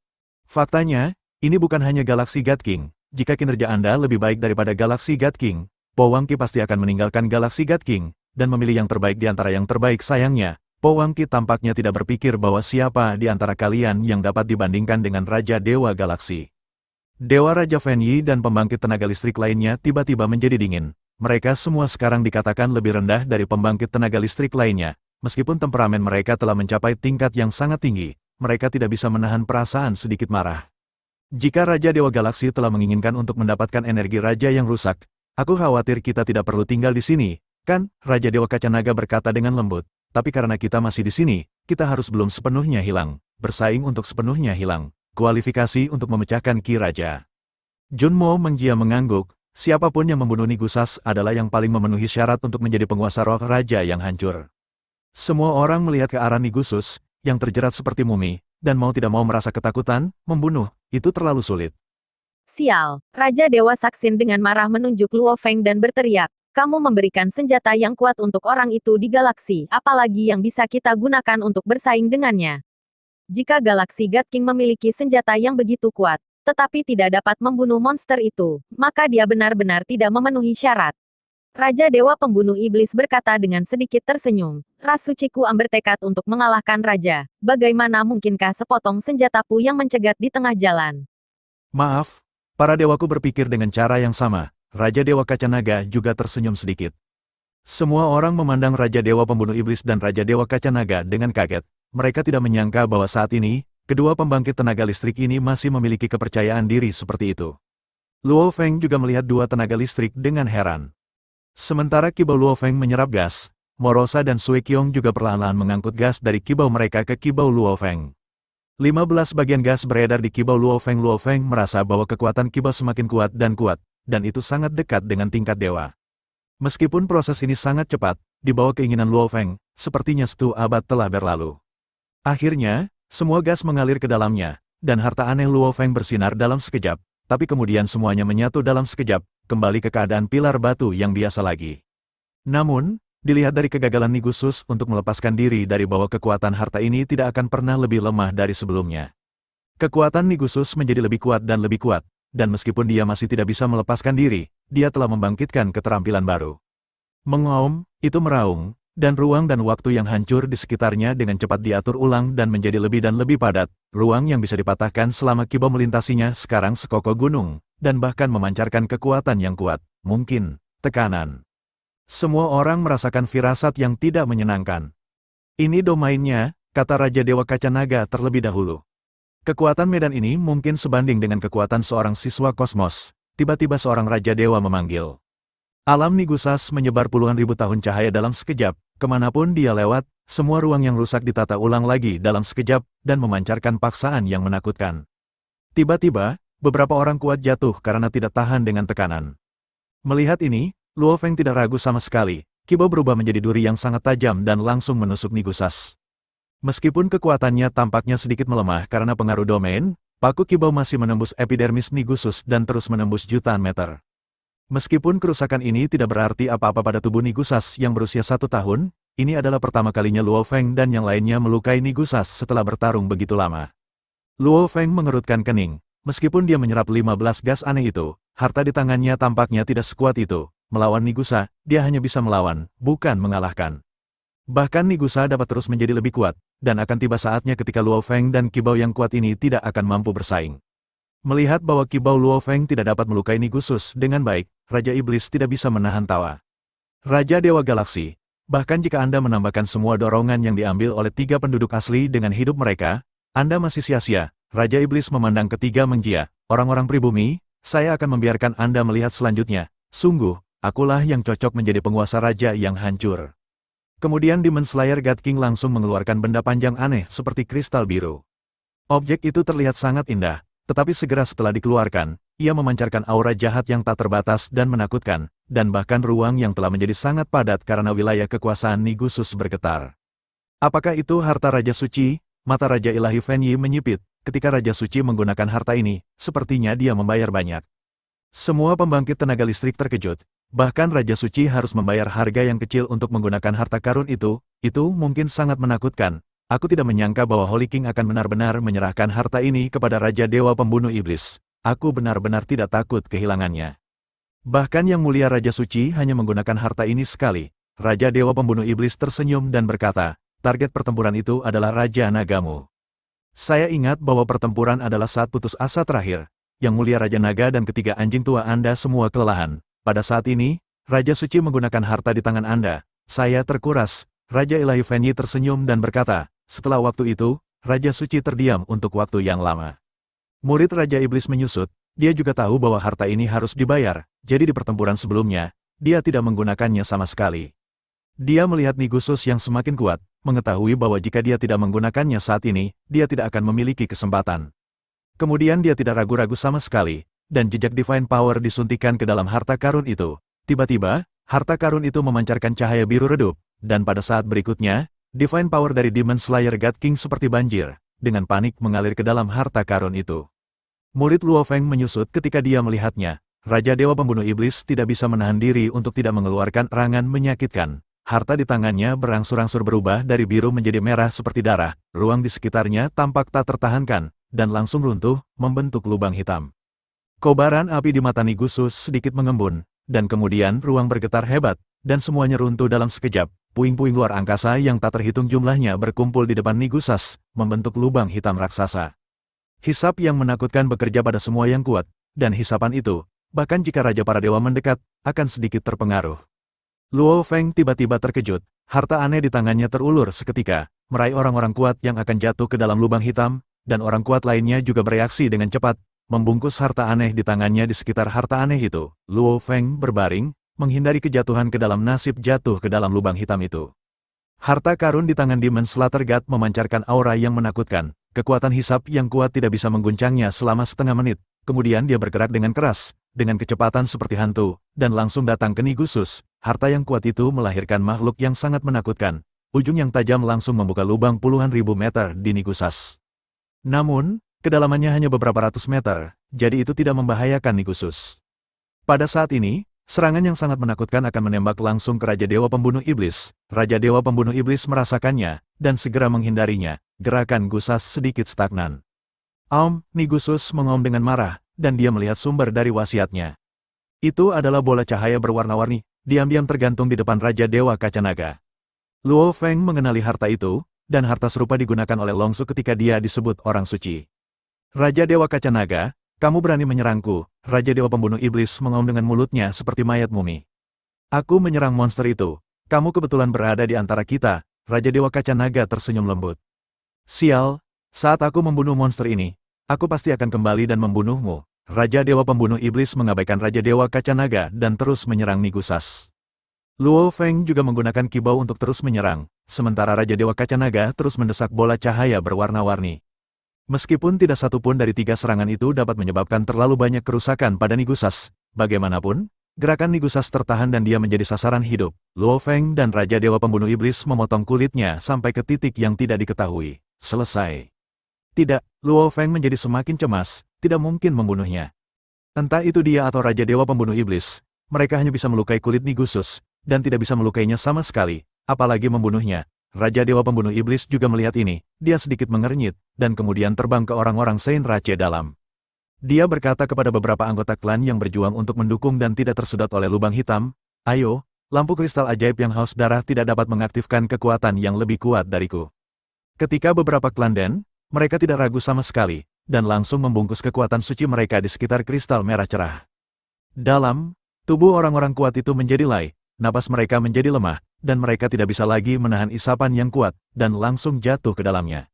Faktanya, ini bukan hanya galaksi God King. Jika kinerja Anda lebih baik daripada galaksi God King, Po Wang Qi pasti akan meninggalkan galaksi God King, dan memilih yang terbaik di antara yang terbaik. Sayangnya, Po Wang Qi tampaknya tidak berpikir bahwa siapa di antara kalian yang dapat dibandingkan dengan Raja Dewa Galaksi. Dewa Raja Fen Yi dan pembangkit tenaga listrik lainnya tiba-tiba menjadi dingin. Mereka semua sekarang dikatakan lebih rendah dari pembangkit tenaga listrik lainnya. Meskipun temperamen mereka telah mencapai tingkat yang sangat tinggi, mereka tidak bisa menahan perasaan sedikit marah. Jika Raja Dewa Galaksi telah menginginkan untuk mendapatkan energi Raja yang rusak, aku khawatir kita tidak perlu tinggal di sini, kan? Raja Dewa Kaca Naga berkata dengan lembut. Tapi karena kita masih di sini, kita harus belum sepenuhnya hilang, bersaing untuk sepenuhnya hilang, kualifikasi untuk memecahkan Ki Raja. Junmo Mengjia mengangguk, siapapun yang membunuh Nigusas adalah yang paling memenuhi syarat untuk menjadi penguasa roh raja yang hancur. Semua orang melihat ke arah Nigusus, yang terjerat seperti mumi, dan mau tidak mau merasa ketakutan, membunuh, itu terlalu sulit. Sial, Raja Dewa Saksin dengan marah menunjuk Luo Feng dan berteriak, Kamu memberikan senjata yang kuat untuk orang itu di galaksi, apalagi yang bisa kita gunakan untuk bersaing dengannya. Jika galaksi God King memiliki senjata yang begitu kuat, tetapi tidak dapat membunuh monster itu, maka dia benar-benar tidak memenuhi syarat. Raja Dewa Pembunuh Iblis berkata dengan sedikit tersenyum. Ras suciku bertekad untuk mengalahkan raja. Bagaimana mungkinkah sepotong senjataku yang mencegat di tengah jalan? Maaf, para dewaku berpikir dengan cara yang sama. Raja Dewa Kaca Naga juga tersenyum sedikit. Semua orang memandang Raja Dewa Pembunuh Iblis dan Raja Dewa Kaca Naga dengan kaget. Mereka tidak menyangka bahwa saat ini, kedua pembangkit tenaga listrik ini masih memiliki kepercayaan diri seperti itu. Luo Feng juga melihat dua tenaga listrik dengan heran. Sementara kibau Luo Feng menyerap gas, Morosa dan Sui Qiong juga perlahan-lahan mengangkut gas dari kibau mereka ke kibau Luo Feng. 15 bagian gas beredar di kibau Luo Feng. Luo Feng merasa bahwa kekuatan kibau semakin kuat, dan itu sangat dekat dengan tingkat dewa. Meskipun proses ini sangat cepat, di bawah keinginan Luo Feng, sepertinya 1 abad telah berlalu. Akhirnya, semua gas mengalir ke dalamnya, dan harta aneh Luo Feng bersinar dalam sekejap, tapi kemudian semuanya menyatu dalam sekejap, kembali ke keadaan pilar batu yang biasa lagi. Namun, dilihat dari kegagalan Nigusus untuk melepaskan diri dari bawah kekuatan harta ini tidak akan pernah lebih lemah dari sebelumnya. Kekuatan Nigusus menjadi lebih kuat, dan meskipun dia masih tidak bisa melepaskan diri, dia telah membangkitkan keterampilan baru. Mengaum, itu meraung, dan ruang dan waktu yang hancur di sekitarnya dengan cepat diatur ulang dan menjadi lebih dan lebih padat. Ruang yang bisa dipatahkan selama kibau melintasinya sekarang sekokoh gunung, dan bahkan memancarkan kekuatan yang kuat, mungkin tekanan. Semua orang merasakan firasat yang tidak menyenangkan. Ini domainnya, kata Raja Dewa Kaca Naga terlebih dahulu. Kekuatan medan ini mungkin sebanding dengan kekuatan seorang siswa kosmos. Tiba-tiba seorang Raja Dewa memanggil. Alam Nigusas menyebar puluhan ribu tahun cahaya dalam sekejap, kemanapun dia lewat, semua ruang yang rusak ditata ulang lagi dalam sekejap, dan memancarkan paksaan yang menakutkan. Tiba-tiba, beberapa orang kuat jatuh karena tidak tahan dengan tekanan. Melihat ini, Luo Feng tidak ragu sama sekali, kibau berubah menjadi duri yang sangat tajam dan langsung menusuk Nigusas. Meskipun kekuatannya tampaknya sedikit melemah karena pengaruh domain, paku kibau masih menembus epidermis Nigusus dan terus menembus jutaan meter. Meskipun kerusakan ini tidak berarti apa-apa pada tubuh Nigusas yang berusia 1 tahun, ini adalah pertama kalinya Luo Feng dan yang lainnya melukai Nigusas setelah bertarung begitu lama. Luo Feng mengerutkan kening, meskipun dia menyerap 15 gas aneh itu, harta di tangannya tampaknya tidak sekuat itu. Melawan Nigusa, dia hanya bisa melawan, bukan mengalahkan. Bahkan Nigusa dapat terus menjadi lebih kuat, dan akan tiba saatnya ketika Luo Feng dan kibau yang kuat ini tidak akan mampu bersaing. Melihat bahwa kibau Luo Feng tidak dapat melukai Nigusus dengan baik, Raja Iblis tidak bisa menahan tawa. Raja Dewa Galaksi, bahkan jika Anda menambahkan semua dorongan yang diambil oleh 3 penduduk asli dengan hidup mereka, Anda masih sia-sia. Raja Iblis memandang ketiga mengjia. Orang-orang pribumi, saya akan membiarkan Anda melihat selanjutnya. Sungguh, akulah yang cocok menjadi penguasa raja yang hancur. Kemudian Demon Slayer God King langsung mengeluarkan benda panjang aneh seperti kristal biru. Objek itu terlihat sangat indah, tetapi segera setelah dikeluarkan, ia memancarkan aura jahat yang tak terbatas dan menakutkan, dan bahkan ruang yang telah menjadi sangat padat karena wilayah kekuasaan Nigusus bergetar. Apakah itu harta Raja Suci? Mata Raja Ilahi Fenyi menyipit, ketika Raja Suci menggunakan harta ini, sepertinya dia membayar banyak. Semua pembangkit tenaga listrik terkejut, bahkan Raja Suci harus membayar harga yang kecil untuk menggunakan harta karun itu mungkin sangat menakutkan. Aku tidak menyangka bahwa Holy King akan benar-benar menyerahkan harta ini kepada Raja Dewa Pembunuh Iblis. Aku benar-benar tidak takut kehilangannya. Bahkan Yang Mulia Raja Suci hanya menggunakan harta ini sekali. Raja Dewa Pembunuh Iblis tersenyum dan berkata, target pertempuran itu adalah Raja Nagamu. Saya ingat bahwa pertempuran adalah saat putus asa terakhir. Yang Mulia Raja Naga dan ketiga anjing tua Anda semua kelelahan. Pada saat ini, Raja Suci menggunakan harta di tangan Anda. Saya terkuras. Raja Ilahi Fenyi tersenyum dan berkata, setelah waktu itu, Raja Suci terdiam untuk waktu yang lama. Murid Raja Iblis menyusut, dia juga tahu bahwa harta ini harus dibayar, jadi di pertempuran sebelumnya, dia tidak menggunakannya sama sekali. Dia melihat Nigusus yang semakin kuat, mengetahui bahwa jika dia tidak menggunakannya saat ini, dia tidak akan memiliki kesempatan. Kemudian dia tidak ragu-ragu sama sekali, dan jejak Divine Power disuntikan ke dalam harta karun itu. Tiba-tiba, harta karun itu memancarkan cahaya biru redup, dan pada saat berikutnya, Divine Power dari Demon Slayer God King seperti banjir, dengan panik mengalir ke dalam harta karun itu. Murid Luo Feng menyusut ketika dia melihatnya, Raja Dewa Pembunuh Iblis tidak bisa menahan diri untuk tidak mengeluarkan erangan menyakitkan. Harta di tangannya berangsur-angsur berubah dari biru menjadi merah seperti darah, ruang di sekitarnya tampak tak tertahankan, dan langsung runtuh, membentuk lubang hitam. Kobaran api di mata Nigusus sedikit mengembun, dan kemudian ruang bergetar hebat, dan semuanya runtuh dalam sekejap. Puing-puing luar angkasa yang tak terhitung jumlahnya berkumpul di depan Nigusas, membentuk lubang hitam raksasa. Hisap yang menakutkan bekerja pada semua yang kuat, dan hisapan itu, bahkan jika Raja para Dewa mendekat, akan sedikit terpengaruh. Luo Feng tiba-tiba terkejut, harta aneh di tangannya terulur seketika, meraih orang-orang kuat yang akan jatuh ke dalam lubang hitam, dan orang kuat lainnya juga bereaksi dengan cepat, membungkus harta aneh di tangannya di sekitar harta aneh itu. Luo Feng berbaring, menghindari kejatuhan ke dalam nasib jatuh ke dalam lubang hitam itu. Harta karun di tangan Demon Slayer God memancarkan aura yang menakutkan, kekuatan hisap yang kuat tidak bisa mengguncangnya selama setengah menit, kemudian dia bergerak dengan keras, dengan kecepatan seperti hantu, dan langsung datang ke Nigusus. Harta yang kuat itu melahirkan makhluk yang sangat menakutkan. Ujung yang tajam langsung membuka lubang puluhan ribu meter di Nigusas. Namun, kedalamannya hanya beberapa ratus meter, jadi itu tidak membahayakan Nigusus. Pada saat ini, serangan yang sangat menakutkan akan menembak langsung ke Raja Dewa Pembunuh Iblis. Raja Dewa Pembunuh Iblis merasakannya, dan segera menghindarinya. Gerakan Gusas sedikit stagnan. Nigusus mengaum dengan marah, dan dia melihat sumber dari wasiatnya. Itu adalah bola cahaya berwarna-warni, diam-diam tergantung di depan Raja Dewa Kaca Naga. Luo Feng mengenali harta itu, dan harta serupa digunakan oleh Longsu ketika dia disebut orang suci. Raja Dewa Kaca Naga, kamu berani menyerangku. Raja Dewa Pembunuh Iblis mengaum dengan mulutnya seperti mayat mumi. Aku menyerang monster itu. Kamu kebetulan berada di antara kita. Raja Dewa Kaca Naga tersenyum lembut. Sial, saat aku membunuh monster ini, aku pasti akan kembali dan membunuhmu. Raja Dewa Pembunuh Iblis mengabaikan Raja Dewa Kaca Naga dan terus menyerang Nigusas. Luo Feng juga menggunakan kibau untuk terus menyerang, sementara Raja Dewa Kaca Naga terus mendesak bola cahaya berwarna-warni. Meskipun tidak satu pun dari tiga serangan itu dapat menyebabkan terlalu banyak kerusakan pada Nigusas, bagaimanapun, gerakan Nigusas tertahan dan dia menjadi sasaran hidup. Luo Feng dan Raja Dewa Pembunuh Iblis memotong kulitnya sampai ke titik yang tidak diketahui. Selesai. Tidak, Luo Feng menjadi semakin cemas, tidak mungkin membunuhnya. Entah itu dia atau Raja Dewa Pembunuh Iblis, mereka hanya bisa melukai kulit Nigusus, dan tidak bisa melukainya sama sekali, apalagi membunuhnya. Raja Dewa Pembunuh Iblis juga melihat ini, dia sedikit mengernyit, dan kemudian terbang ke orang-orang Saint Rache dalam. Dia berkata kepada beberapa anggota klan yang berjuang untuk mendukung dan tidak tersedot oleh lubang hitam, ayo, lampu kristal ajaib yang haus darah tidak dapat mengaktifkan kekuatan yang lebih kuat dariku. Ketika beberapa klan Den, mereka tidak ragu sama sekali, dan langsung membungkus kekuatan suci mereka di sekitar kristal merah cerah. Dalam tubuh orang-orang kuat itu menjadi lay, napas mereka menjadi lemah, dan mereka tidak bisa lagi menahan isapan yang kuat, dan langsung jatuh ke dalamnya.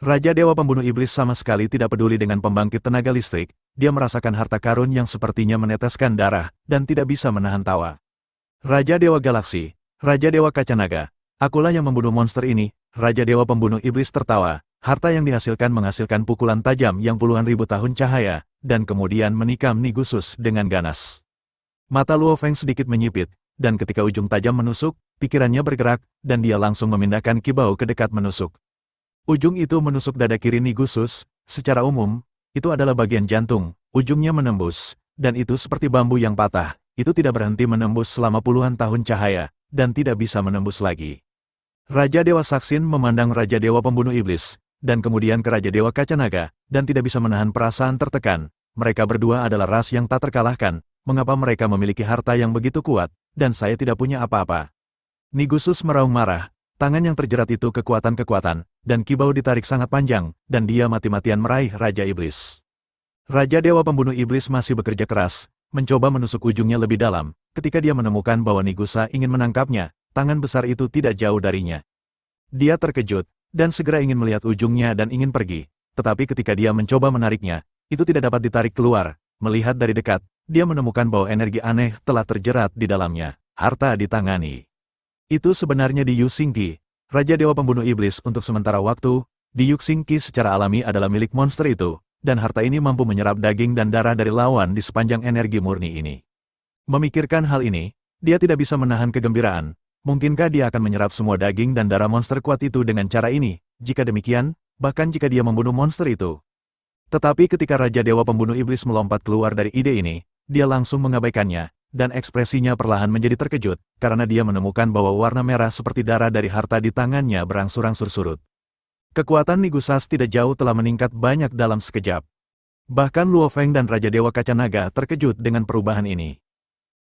Raja Dewa Pembunuh Iblis sama sekali tidak peduli dengan pembangkit tenaga listrik, dia merasakan harta karun yang sepertinya meneteskan darah, dan tidak bisa menahan tawa. Raja Dewa Galaksi, Raja Dewa Kaca Naga, akulah yang membunuh monster ini. Raja Dewa Pembunuh Iblis tertawa, harta yang menghasilkan pukulan tajam yang puluhan ribu tahun cahaya, dan kemudian menikam Nigusus dengan ganas. Mata Luo Feng sedikit menyipit, dan ketika ujung tajam menusuk, pikirannya bergerak, dan dia langsung memindahkan kibau ke dekat menusuk. Ujung itu menusuk dada kiri Nigusus, secara umum, itu adalah bagian jantung, ujungnya menembus, dan itu seperti bambu yang patah, itu tidak berhenti menembus selama puluhan tahun cahaya, dan tidak bisa menembus lagi. Raja Dewa Saksin memandang Raja Dewa Pembunuh Iblis, dan kemudian ke Raja Dewa Kaca Naga, dan tidak bisa menahan perasaan tertekan. Mereka berdua adalah ras yang tak terkalahkan, mengapa mereka memiliki harta yang begitu kuat, dan saya tidak punya apa-apa. Nigusus meraung marah, tangan yang terjerat itu kekuatan-kekuatan, dan kibau ditarik sangat panjang, dan dia mati-matian meraih Raja Iblis. Raja Dewa Pembunuh Iblis masih bekerja keras, mencoba menusuk ujungnya lebih dalam, ketika dia menemukan bahwa Nigusa ingin menangkapnya, tangan besar itu tidak jauh darinya. Dia terkejut, dan segera ingin melihat ujungnya dan ingin pergi, tetapi ketika dia mencoba menariknya, itu tidak dapat ditarik keluar. Melihat dari dekat, dia menemukan bahwa energi aneh telah terjerat di dalamnya. Harta ditangani. Itu sebenarnya di Yuxingqi, Raja Dewa Pembunuh Iblis untuk sementara waktu, di Yuxingqi secara alami adalah milik monster itu, dan harta ini mampu menyerap daging dan darah dari lawan di sepanjang energi murni ini. Memikirkan hal ini, dia tidak bisa menahan kegembiraan. Mungkinkah dia akan menyerap semua daging dan darah monster kuat itu dengan cara ini? Jika demikian, bahkan jika dia membunuh monster itu. Tetapi ketika Raja Dewa Pembunuh Iblis melompat keluar dari ide ini, dia langsung mengabaikannya, dan ekspresinya perlahan menjadi terkejut, karena dia menemukan bahwa warna merah seperti darah dari harta di tangannya berangsur-angsur surut. Kekuatan Nigusas tidak jauh telah meningkat banyak dalam sekejap. Bahkan Luo Feng dan Raja Dewa Kaca Naga terkejut dengan perubahan ini.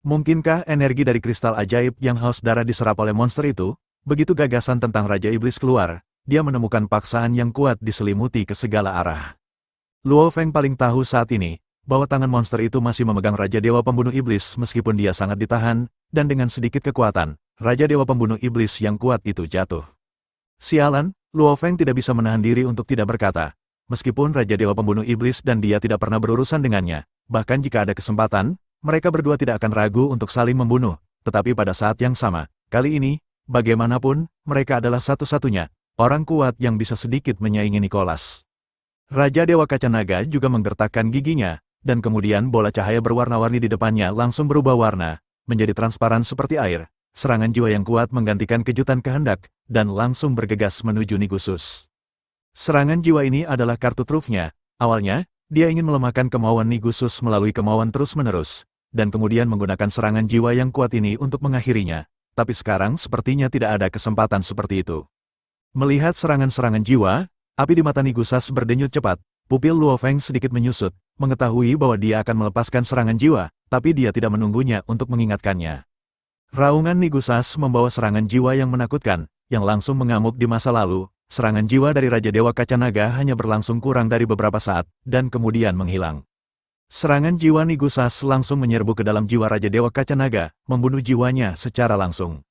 Mungkinkah energi dari kristal ajaib yang haus darah diserap oleh monster itu? Begitu gagasan tentang Raja Iblis keluar, dia menemukan paksaan yang kuat diselimuti ke segala arah. Luo Feng paling tahu saat ini, bahwa tangan monster itu masih memegang Raja Dewa Pembunuh Iblis meskipun dia sangat ditahan, dan dengan sedikit kekuatan, Raja Dewa Pembunuh Iblis yang kuat itu jatuh. Sialan, Luo Feng tidak bisa menahan diri untuk tidak berkata. Meskipun Raja Dewa Pembunuh Iblis dan dia tidak pernah berurusan dengannya, bahkan jika ada kesempatan, mereka berdua tidak akan ragu untuk saling membunuh, tetapi pada saat yang sama, kali ini, bagaimanapun, mereka adalah satu-satunya orang kuat yang bisa sedikit menyaingi Nicholas. Raja Dewa Kaca Naga juga menggertakkan giginya, dan kemudian bola cahaya berwarna-warni di depannya langsung berubah warna, menjadi transparan seperti air. Serangan jiwa yang kuat menggantikan kejutan kehendak, dan langsung bergegas menuju Nigusus. Serangan jiwa ini adalah kartu trufnya. Awalnya, dia ingin melemahkan kemauan Nigusus melalui kemauan terus-menerus, dan kemudian menggunakan serangan jiwa yang kuat ini untuk mengakhirinya. Tapi sekarang sepertinya tidak ada kesempatan seperti itu. Melihat serangan-serangan jiwa, api di mata Nigusas berdenyut cepat. Pupil Luo Feng sedikit menyusut, mengetahui bahwa dia akan melepaskan serangan jiwa, tapi dia tidak menunggunya untuk mengingatkannya. Raungan Nigusas membawa serangan jiwa yang menakutkan, yang langsung mengamuk di masa lalu. Serangan jiwa dari Raja Dewa Kaca Naga hanya berlangsung kurang dari beberapa saat, dan kemudian menghilang. Serangan jiwa Nigusas langsung menyerbu ke dalam jiwa Raja Dewa Kaca Naga, membunuh jiwanya secara langsung.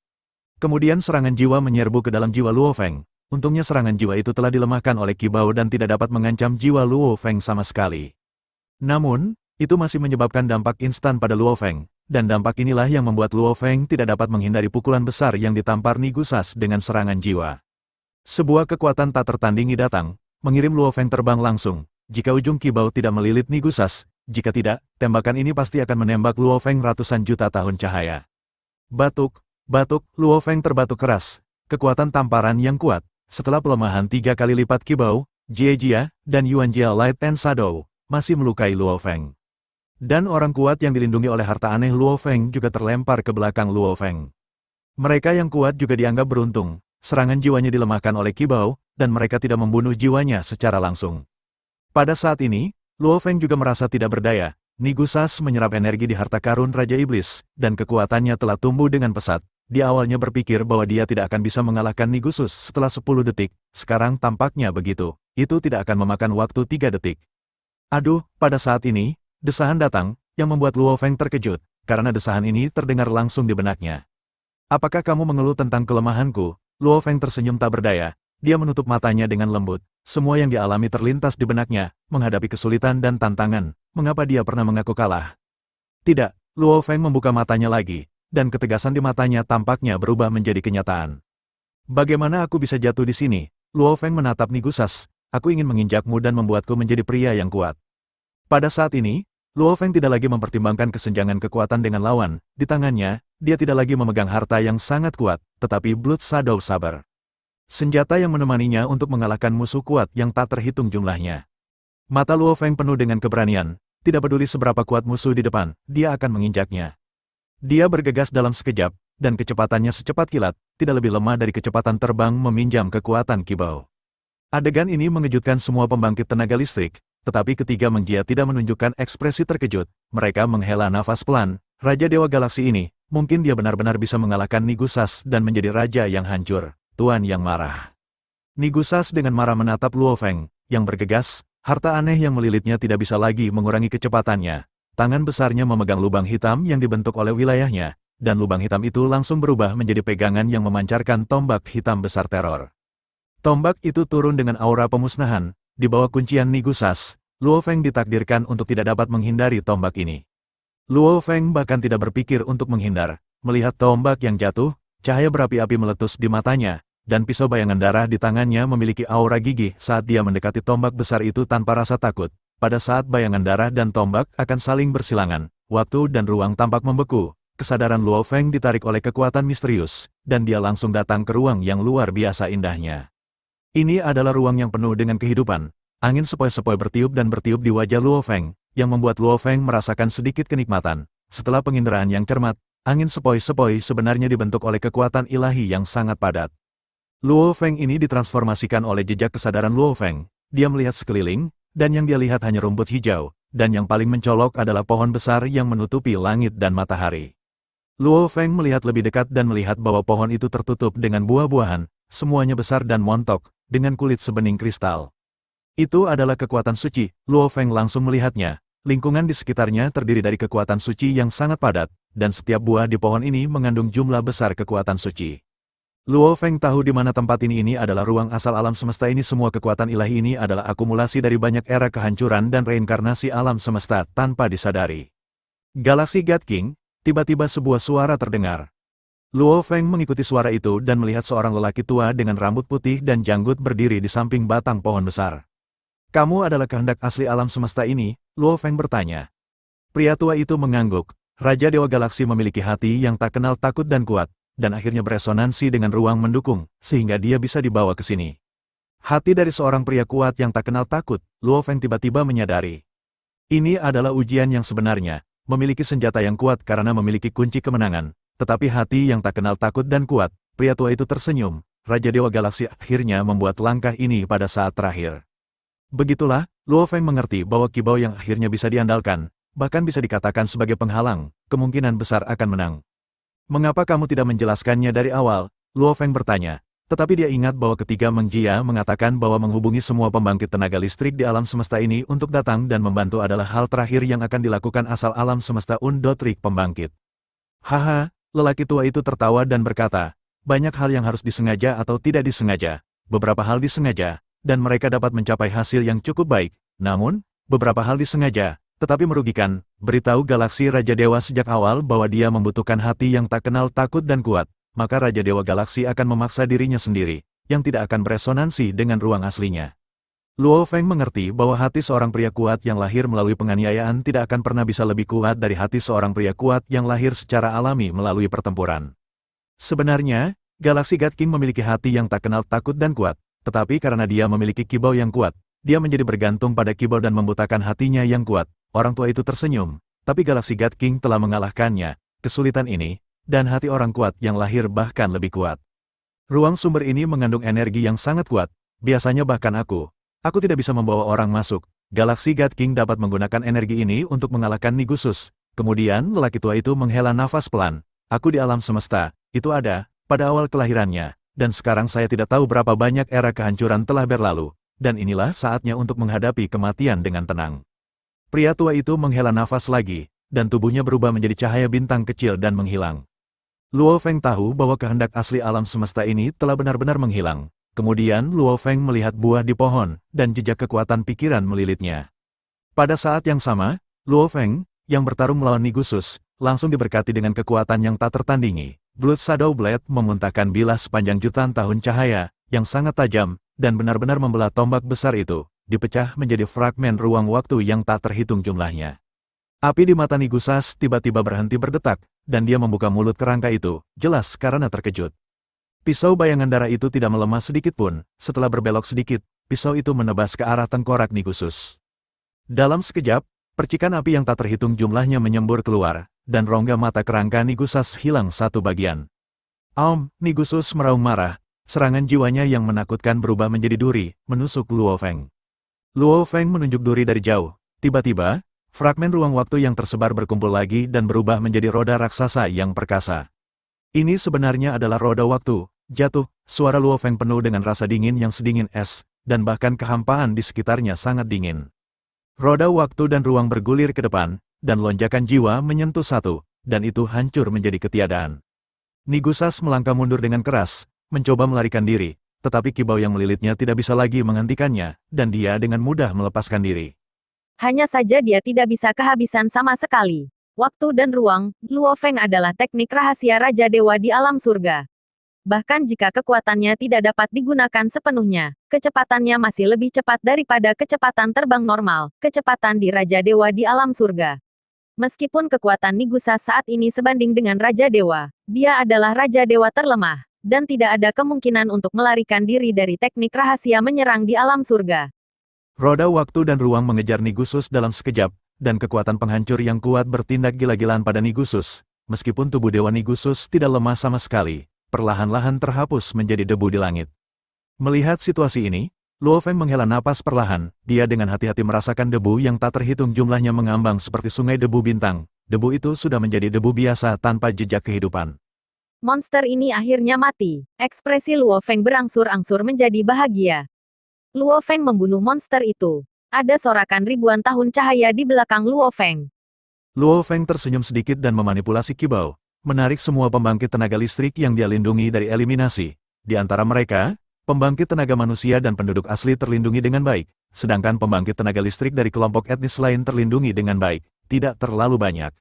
Kemudian serangan jiwa menyerbu ke dalam jiwa Luo Feng. Untungnya serangan jiwa itu telah dilemahkan oleh Qi Bao dan tidak dapat mengancam jiwa Luo Feng sama sekali. Namun, itu masih menyebabkan dampak instan pada Luo Feng, dan dampak inilah yang membuat Luo Feng tidak dapat menghindari pukulan besar yang ditampar Nigusas dengan serangan jiwa. Sebuah kekuatan tak tertandingi datang, mengirim Luo Feng terbang langsung. Jika ujung Qi Bao tidak melilit Nigusas, jika tidak, tembakan ini pasti akan menembak Luo Feng ratusan juta tahun cahaya. Batuk, Luo Feng terbatuk keras. Kekuatan tamparan yang kuat, setelah pelemahan 3 kali lipat Qi Bao, Jie Jia, dan Yuan Jia Light and Shadow, masih melukai Luo Feng. Dan orang kuat yang dilindungi oleh harta aneh Luo Feng juga terlempar ke belakang Luo Feng. Mereka yang kuat juga dianggap beruntung. Serangan jiwanya dilemahkan oleh Qi Bao, dan mereka tidak membunuh jiwanya secara langsung. Pada saat ini, Luo Feng juga merasa tidak berdaya. Nigusas menyerap energi di harta karun Raja Iblis, dan kekuatannya telah tumbuh dengan pesat. Dia awalnya berpikir bahwa dia tidak akan bisa mengalahkan Nigusus setelah 10 detik, sekarang tampaknya begitu. Itu tidak akan memakan waktu 3 detik. Aduh, pada saat ini, desahan datang, yang membuat Luo Feng terkejut, karena desahan ini terdengar langsung di benaknya. Apakah kamu mengeluh tentang kelemahanku? Luo Feng tersenyum tak berdaya, dia menutup matanya dengan lembut. Semua yang dialami terlintas di benaknya, menghadapi kesulitan dan tantangan, mengapa dia pernah mengaku kalah? Tidak, Luo Feng membuka matanya lagi, dan ketegasan di matanya tampaknya berubah menjadi kenyataan. Bagaimana aku bisa jatuh di sini? Luo Feng menatap Nigusas, aku ingin menginjakmu dan membuatku menjadi pria yang kuat. Pada saat ini, Luo Feng tidak lagi mempertimbangkan kesenjangan kekuatan dengan lawan, di tangannya, dia tidak lagi memegang harta yang sangat kuat, tetapi Blood Shadow Saber. Senjata yang menemaninya untuk mengalahkan musuh kuat yang tak terhitung jumlahnya. Mata Luo Feng penuh dengan keberanian, tidak peduli seberapa kuat musuh di depan, dia akan menginjaknya. Dia bergegas dalam sekejap, dan kecepatannya secepat kilat, tidak lebih lemah dari kecepatan terbang meminjam kekuatan Qi Bao. Adegan ini mengejutkan semua pembangkit tenaga listrik, tetapi ketiga Mengjia tidak menunjukkan ekspresi terkejut, mereka menghela nafas pelan. Raja Dewa Galaksi ini, mungkin dia benar-benar bisa mengalahkan Nigusas dan menjadi raja yang hancur, tuan yang marah. Nigusas dengan marah menatap Luo Feng, yang bergegas, harta aneh yang melilitnya tidak bisa lagi mengurangi kecepatannya. Tangan besarnya memegang lubang hitam yang dibentuk oleh wilayahnya, dan lubang hitam itu langsung berubah menjadi pegangan yang memancarkan tombak hitam besar teror. Tombak itu turun dengan aura pemusnahan, di bawah kuncian Nigusas. Luo Feng ditakdirkan untuk tidak dapat menghindari tombak ini. Luo Feng bahkan tidak berpikir untuk menghindar. Melihat tombak yang jatuh, cahaya berapi-api meletus di matanya, dan pisau bayangan darah di tangannya memiliki aura gigih saat dia mendekati tombak besar itu tanpa rasa takut. Pada saat bayangan darah dan tombak akan saling bersilangan, waktu dan ruang tampak membeku. Kesadaran Luo Feng ditarik oleh kekuatan misterius, dan dia langsung datang ke ruang yang luar biasa indahnya. Ini adalah ruang yang penuh dengan kehidupan. Angin sepoi-sepoi bertiup dan bertiup di wajah Luo Feng, yang membuat Luo Feng merasakan sedikit kenikmatan. Setelah penginderaan yang cermat, angin sepoi-sepoi sebenarnya dibentuk oleh kekuatan ilahi yang sangat padat. Luo Feng ini ditransformasikan oleh jejak kesadaran Luo Feng. Dia melihat sekeliling, dan yang dia lihat hanya rumput hijau, dan yang paling mencolok adalah pohon besar yang menutupi langit dan matahari. Luo Feng melihat lebih dekat dan melihat bahwa pohon itu tertutup dengan buah-buahan, semuanya besar dan montok, dengan kulit sebening kristal. Itu adalah kekuatan suci. Luo Feng langsung melihatnya. Lingkungan di sekitarnya terdiri dari kekuatan suci yang sangat padat, dan setiap buah di pohon ini mengandung jumlah besar kekuatan suci. Luo Feng tahu di mana tempat ini adalah ruang asal alam semesta ini. Semua kekuatan ilahi ini adalah akumulasi dari banyak era kehancuran dan reinkarnasi alam semesta tanpa disadari. Galaksi God King. Tiba-tiba sebuah suara terdengar. Luo Feng mengikuti suara itu dan melihat seorang lelaki tua dengan rambut putih dan janggut berdiri di samping batang pohon besar. "Kamu adalah kehendak asli alam semesta ini?" Luo Feng bertanya. Pria tua itu mengangguk. Raja Dewa Galaksi memiliki hati yang tak kenal takut dan kuat, dan akhirnya beresonansi dengan ruang mendukung, sehingga dia bisa dibawa ke sini. Hati dari seorang pria kuat yang tak kenal takut, Luo Feng tiba-tiba menyadari. Ini adalah ujian yang sebenarnya. Memiliki senjata yang kuat karena memiliki kunci kemenangan, tetapi hati yang tak kenal takut dan kuat. Pria tua itu tersenyum. Raja Dewa Galaksi akhirnya membuat langkah ini pada saat terakhir. Begitulah, Luo Feng mengerti bahwa kibau yang akhirnya bisa diandalkan, bahkan bisa dikatakan sebagai penghalang, kemungkinan besar akan menang. "Mengapa kamu tidak menjelaskannya dari awal?" Luo Feng bertanya. Tetapi dia ingat bahwa ketiga Meng Jia mengatakan bahwa menghubungi semua pembangkit tenaga listrik di alam semesta ini untuk datang dan membantu adalah hal terakhir yang akan dilakukan asal alam semesta Undotrik pembangkit. Haha, lelaki tua itu tertawa dan berkata, "Banyak hal yang harus disengaja atau tidak disengaja. Beberapa hal disengaja, dan mereka dapat mencapai hasil yang cukup baik. Namun, beberapa hal disengaja, tetapi merugikan. Beritahu Galaksi Raja Dewa sejak awal bahwa dia membutuhkan hati yang tak kenal takut dan kuat. Maka Raja Dewa Galaksi akan memaksa dirinya sendiri, yang tidak akan beresonansi dengan ruang aslinya." Luo Feng mengerti bahwa hati seorang pria kuat yang lahir melalui penganiayaan tidak akan pernah bisa lebih kuat dari hati seorang pria kuat yang lahir secara alami melalui pertempuran. Sebenarnya, Galaksi God King memiliki hati yang tak kenal takut dan kuat, tetapi karena dia memiliki kibau yang kuat, dia menjadi bergantung pada kibau dan membutakan hatinya yang kuat. Orang tua itu tersenyum, tapi Galaksi God King telah mengalahkannya. Kesulitan ini, dan hati orang kuat yang lahir bahkan lebih kuat. Ruang sumber ini mengandung energi yang sangat kuat, biasanya bahkan aku tidak bisa membawa orang masuk. Galaksi God King dapat menggunakan energi ini untuk mengalahkan Nigusus. Kemudian lelaki tua itu menghela nafas pelan. "Aku di alam semesta, itu ada, pada awal kelahirannya, dan sekarang saya tidak tahu berapa banyak era kehancuran telah berlalu, dan inilah saatnya untuk menghadapi kematian dengan tenang." Pria tua itu menghela nafas lagi, dan tubuhnya berubah menjadi cahaya bintang kecil dan menghilang. Luo Feng tahu bahwa kehendak asli alam semesta ini telah benar-benar menghilang. Kemudian Luo Feng melihat buah di pohon, dan jejak kekuatan pikiran melilitnya. Pada saat yang sama, Luo Feng, yang bertarung melawan Nigusus, langsung diberkati dengan kekuatan yang tak tertandingi. Blood Shadow Blade memuntahkan bilas sepanjang jutaan tahun cahaya, yang sangat tajam, dan benar-benar membelah tombak besar itu, dipecah menjadi fragmen ruang waktu yang tak terhitung jumlahnya. Api di mata Nigusas tiba-tiba berhenti berdetak, dan dia membuka mulut kerangka itu, jelas karena terkejut. Pisau bayangan darah itu tidak melemah sedikit pun. Setelah berbelok sedikit, pisau itu menebas ke arah tengkorak Nigusus. Dalam sekejap, percikan api yang tak terhitung jumlahnya menyembur keluar, dan rongga mata kerangka Nigusas hilang satu bagian. Nigusus meraung marah. Serangan jiwanya yang menakutkan berubah menjadi duri, menusuk Luo Feng. Luo Feng menunjuk duri dari jauh. Tiba-tiba, fragmen ruang waktu yang tersebar berkumpul lagi dan berubah menjadi roda raksasa yang perkasa. Ini sebenarnya adalah roda waktu. Jatuh, suara Luo Feng penuh dengan rasa dingin yang sedingin es, dan bahkan kehampaan di sekitarnya sangat dingin. Roda waktu dan ruang bergulir ke depan, dan lonjakan jiwa menyentuh satu, dan itu hancur menjadi ketiadaan. Nigusas melangkah mundur dengan keras, mencoba melarikan diri, tetapi kibau yang melilitnya tidak bisa lagi menghentikannya, dan dia dengan mudah melepaskan diri. Hanya saja dia tidak bisa kehabisan sama sekali. Waktu dan ruang, Luo Feng adalah teknik rahasia Raja Dewa di alam surga. Bahkan jika kekuatannya tidak dapat digunakan sepenuhnya, kecepatannya masih lebih cepat daripada kecepatan terbang normal, kecepatan di Raja Dewa di alam surga. Meskipun kekuatan Nigusa saat ini sebanding dengan Raja Dewa, dia adalah Raja Dewa terlemah, dan tidak ada kemungkinan untuk melarikan diri dari teknik rahasia menyerang di alam surga. Roda waktu dan ruang mengejar Nigusus dalam sekejap, dan kekuatan penghancur yang kuat bertindak gila-gilaan pada Nigusus. Meskipun tubuh Dewa Nigusus tidak lemah sama sekali, perlahan-lahan terhapus menjadi debu di langit. Melihat situasi ini, Luo Feng menghela napas perlahan, dia dengan hati-hati merasakan debu yang tak terhitung jumlahnya mengambang seperti sungai debu bintang. Debu itu sudah menjadi debu biasa tanpa jejak kehidupan. Monster ini akhirnya mati. Ekspresi Luo Feng berangsur-angsur menjadi bahagia. Luo Feng membunuh monster itu. Ada sorakan ribuan tahun cahaya di belakang Luo Feng. Luo Feng tersenyum sedikit dan memanipulasi kibau, menarik semua pembangkit tenaga listrik yang dia lindungi dari eliminasi. Di antara mereka, pembangkit tenaga manusia dan penduduk asli terlindungi dengan baik, sedangkan pembangkit tenaga listrik dari kelompok etnis lain terlindungi dengan baik, tidak terlalu banyak.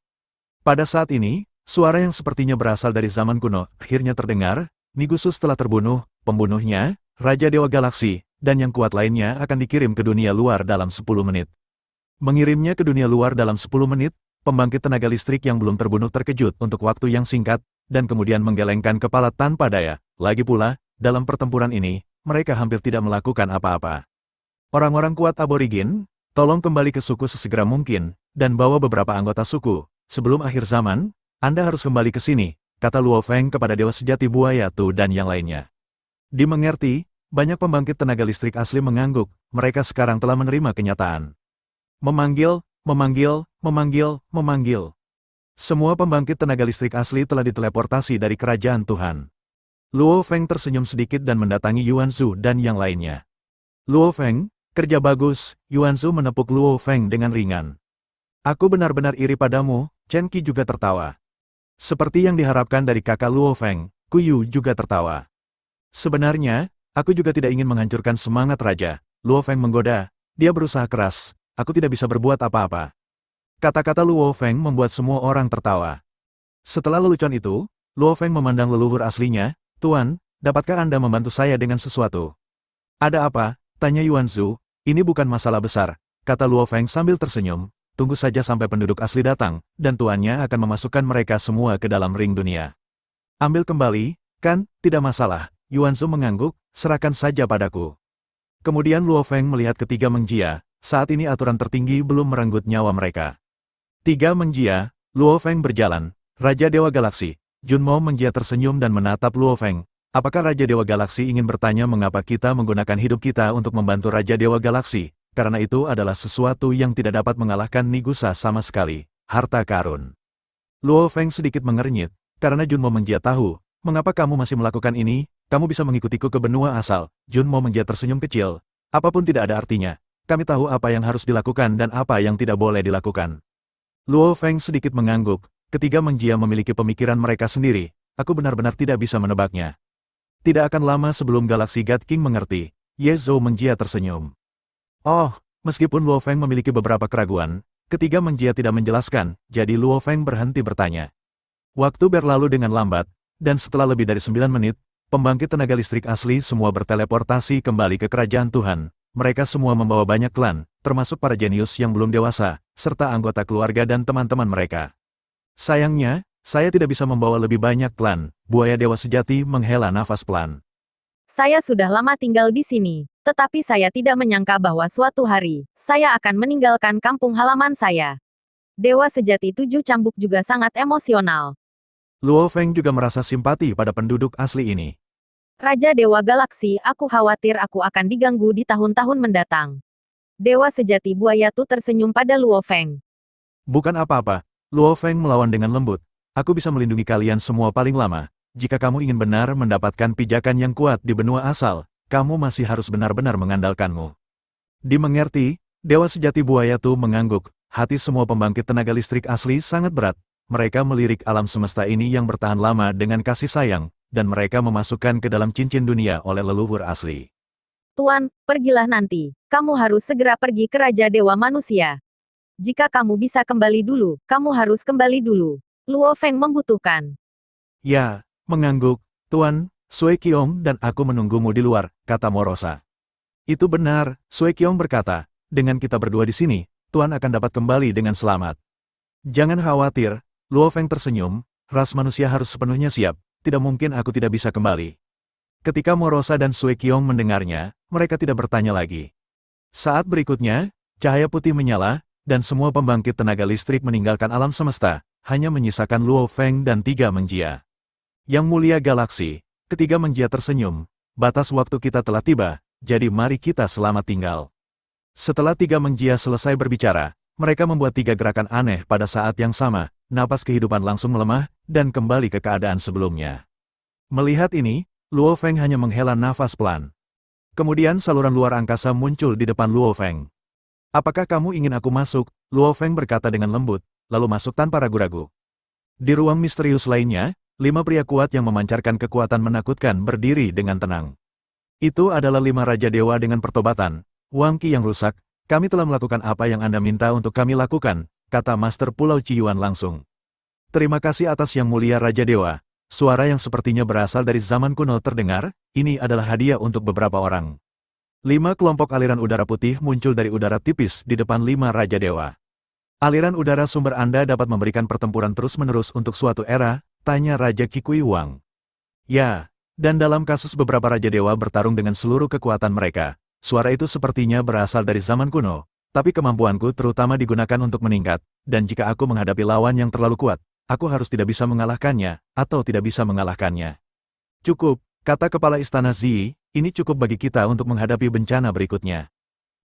Pada saat ini, suara yang sepertinya berasal dari zaman kuno akhirnya terdengar. Nigusus telah terbunuh, pembunuhnya, Raja Dewa Galaksi, dan yang kuat lainnya akan dikirim ke dunia luar dalam 10 menit. Mengirimnya ke dunia luar dalam 10 menit, pembangkit tenaga listrik yang belum terbunuh terkejut untuk waktu yang singkat, dan kemudian menggelengkan kepala tanpa daya. Lagi pula, dalam pertempuran ini, mereka hampir tidak melakukan apa-apa. Orang-orang kuat aborigin, tolong kembali ke suku sesegera mungkin, dan bawa beberapa anggota suku. Sebelum akhir zaman, Anda harus kembali ke sini, kata Luo Feng kepada Dewa Sejati Buaya Tu dan yang lainnya. Dimengerti, banyak pembangkit tenaga listrik asli mengangguk, mereka sekarang telah menerima kenyataan. Memanggil. Semua pembangkit tenaga listrik asli telah diteleportasi dari kerajaan Tuhan. Luo Feng tersenyum sedikit dan mendatangi Yuan Zhu dan yang lainnya. Luo Feng, kerja bagus, Yuan Zhu menepuk Luo Feng dengan ringan. Aku benar-benar iri padamu, Chen Qi juga tertawa. Seperti yang diharapkan dari kakak Luo Feng, Ku Yu juga tertawa. Sebenarnya, aku juga tidak ingin menghancurkan semangat raja, Luo Feng menggoda, dia berusaha keras. Aku tidak bisa berbuat apa-apa. Kata-kata Luo Feng membuat semua orang tertawa. Setelah lelucon itu, Luo Feng memandang leluhur aslinya, Tuan, dapatkah Anda membantu saya dengan sesuatu? Ada apa? Tanya Yuan Zhu. Ini bukan masalah besar, kata Luo Feng sambil tersenyum. Tunggu saja sampai penduduk asli datang, dan tuannya akan memasukkan mereka semua ke dalam ring dunia. Ambil kembali, kan? Tidak masalah. Yuan Zhu mengangguk, serahkan saja padaku. Kemudian Luo Feng melihat ketiga mengjia. Saat ini aturan tertinggi belum merenggut nyawa mereka. 3 mengjia, Luo Feng berjalan. Raja Dewa Galaksi, Junmo mengjia tersenyum dan menatap Luo Feng. Apakah Raja Dewa Galaksi ingin bertanya mengapa kita menggunakan hidup kita untuk membantu Raja Dewa Galaksi? Karena itu adalah sesuatu yang tidak dapat mengalahkan Nigusa sama sekali, harta karun. Luo Feng sedikit mengernyit, karena Junmo mengjia tahu, mengapa kamu masih melakukan ini, kamu bisa mengikutiku ke benua asal. Junmo mengjia tersenyum kecil, apapun tidak ada artinya. Kami tahu apa yang harus dilakukan dan apa yang tidak boleh dilakukan. Luo Feng sedikit mengangguk, ketiga mengjia memiliki pemikiran mereka sendiri, aku benar-benar tidak bisa menebaknya. Tidak akan lama sebelum Galaksi God King mengerti, Ye Zhou mengjia tersenyum. Oh, meskipun Luo Feng memiliki beberapa keraguan, ketiga mengjia tidak menjelaskan, jadi Luo Feng berhenti bertanya. Waktu berlalu dengan lambat, dan setelah lebih dari 9 menit, pembangkit tenaga listrik asli semua berteleportasi kembali ke kerajaan Tuhan. Mereka semua membawa banyak klan, termasuk para jenius yang belum dewasa, serta anggota keluarga dan teman-teman mereka. Sayangnya, saya tidak bisa membawa lebih banyak klan, Buaya Dewa Sejati menghela nafas pelan. Saya sudah lama tinggal di sini, tetapi saya tidak menyangka bahwa suatu hari, saya akan meninggalkan kampung halaman saya. Dewa Sejati 7 Cambuk juga sangat emosional. Luo Feng juga merasa simpati pada penduduk asli ini. Raja Dewa Galaksi, aku khawatir aku akan diganggu di tahun-tahun mendatang. Dewa Sejati Buaya Tu tersenyum pada Luo Feng. Bukan apa-apa, Luo Feng melawan dengan lembut. Aku bisa melindungi kalian semua paling lama. Jika kamu ingin benar mendapatkan pijakan yang kuat di benua asal, kamu masih harus benar-benar mengandalkanmu. Dimengerti, Dewa Sejati Buaya Tu mengangguk. Hati semua pembangkit tenaga listrik asli sangat berat. Mereka melirik alam semesta ini yang bertahan lama dengan kasih sayang, dan mereka memasukkan ke dalam cincin dunia oleh leluhur asli. Tuan, pergilah nanti. Kamu harus segera pergi ke Raja Dewa Manusia. Jika kamu bisa kembali dulu, kamu harus kembali dulu. Luo Feng membutuhkan. Ya, mengangguk, Tuan, Sui Qiong dan aku menunggumu di luar, kata Morosa. Itu benar, Sui Qiong berkata, dengan kita berdua di sini, Tuan akan dapat kembali dengan selamat. Jangan khawatir, Luo Feng tersenyum, ras manusia harus sepenuhnya siap. Tidak mungkin aku tidak bisa kembali. Ketika Morosa dan Sui Qiong mendengarnya, mereka tidak bertanya lagi. Saat berikutnya, cahaya putih menyala, dan semua pembangkit tenaga listrik meninggalkan alam semesta, hanya menyisakan Luo Feng dan 3 menjia. Yang mulia galaksi, ketiga menjia tersenyum, batas waktu kita telah tiba, jadi mari kita selamat tinggal. Setelah 3 menjia selesai berbicara, mereka membuat 3 gerakan aneh pada saat yang sama, napas kehidupan langsung melemah, dan kembali ke keadaan sebelumnya. Melihat ini, Luo Feng hanya menghela nafas pelan. Kemudian saluran luar angkasa muncul di depan Luo Feng. Apakah kamu ingin aku masuk? Luo Feng berkata dengan lembut, lalu masuk tanpa ragu-ragu. Di ruang misterius lainnya, 5 pria kuat yang memancarkan kekuatan menakutkan berdiri dengan tenang. Itu adalah 5 Raja Dewa dengan pertobatan. Wang Qi yang rusak, kami telah melakukan apa yang Anda minta untuk kami lakukan, kata Master Pulau Ciyuan langsung. Terima kasih atas Yang Mulia Raja Dewa. Suara yang sepertinya berasal dari zaman kuno terdengar, ini adalah hadiah untuk beberapa orang. 5 kelompok aliran udara putih muncul dari udara tipis di depan 5 Raja Dewa. Aliran udara sumber Anda dapat memberikan pertempuran terus-menerus untuk suatu era, tanya Raja Kikui Wang. Ya, dan dalam kasus beberapa Raja Dewa bertarung dengan seluruh kekuatan mereka, suara itu sepertinya berasal dari zaman kuno, tapi kemampuanku terutama digunakan untuk meningkat, dan jika aku menghadapi lawan yang terlalu kuat, aku harus tidak bisa mengalahkannya, atau tidak bisa mengalahkannya. Cukup, kata Kepala Istana Zi, ini cukup bagi kita untuk menghadapi bencana berikutnya.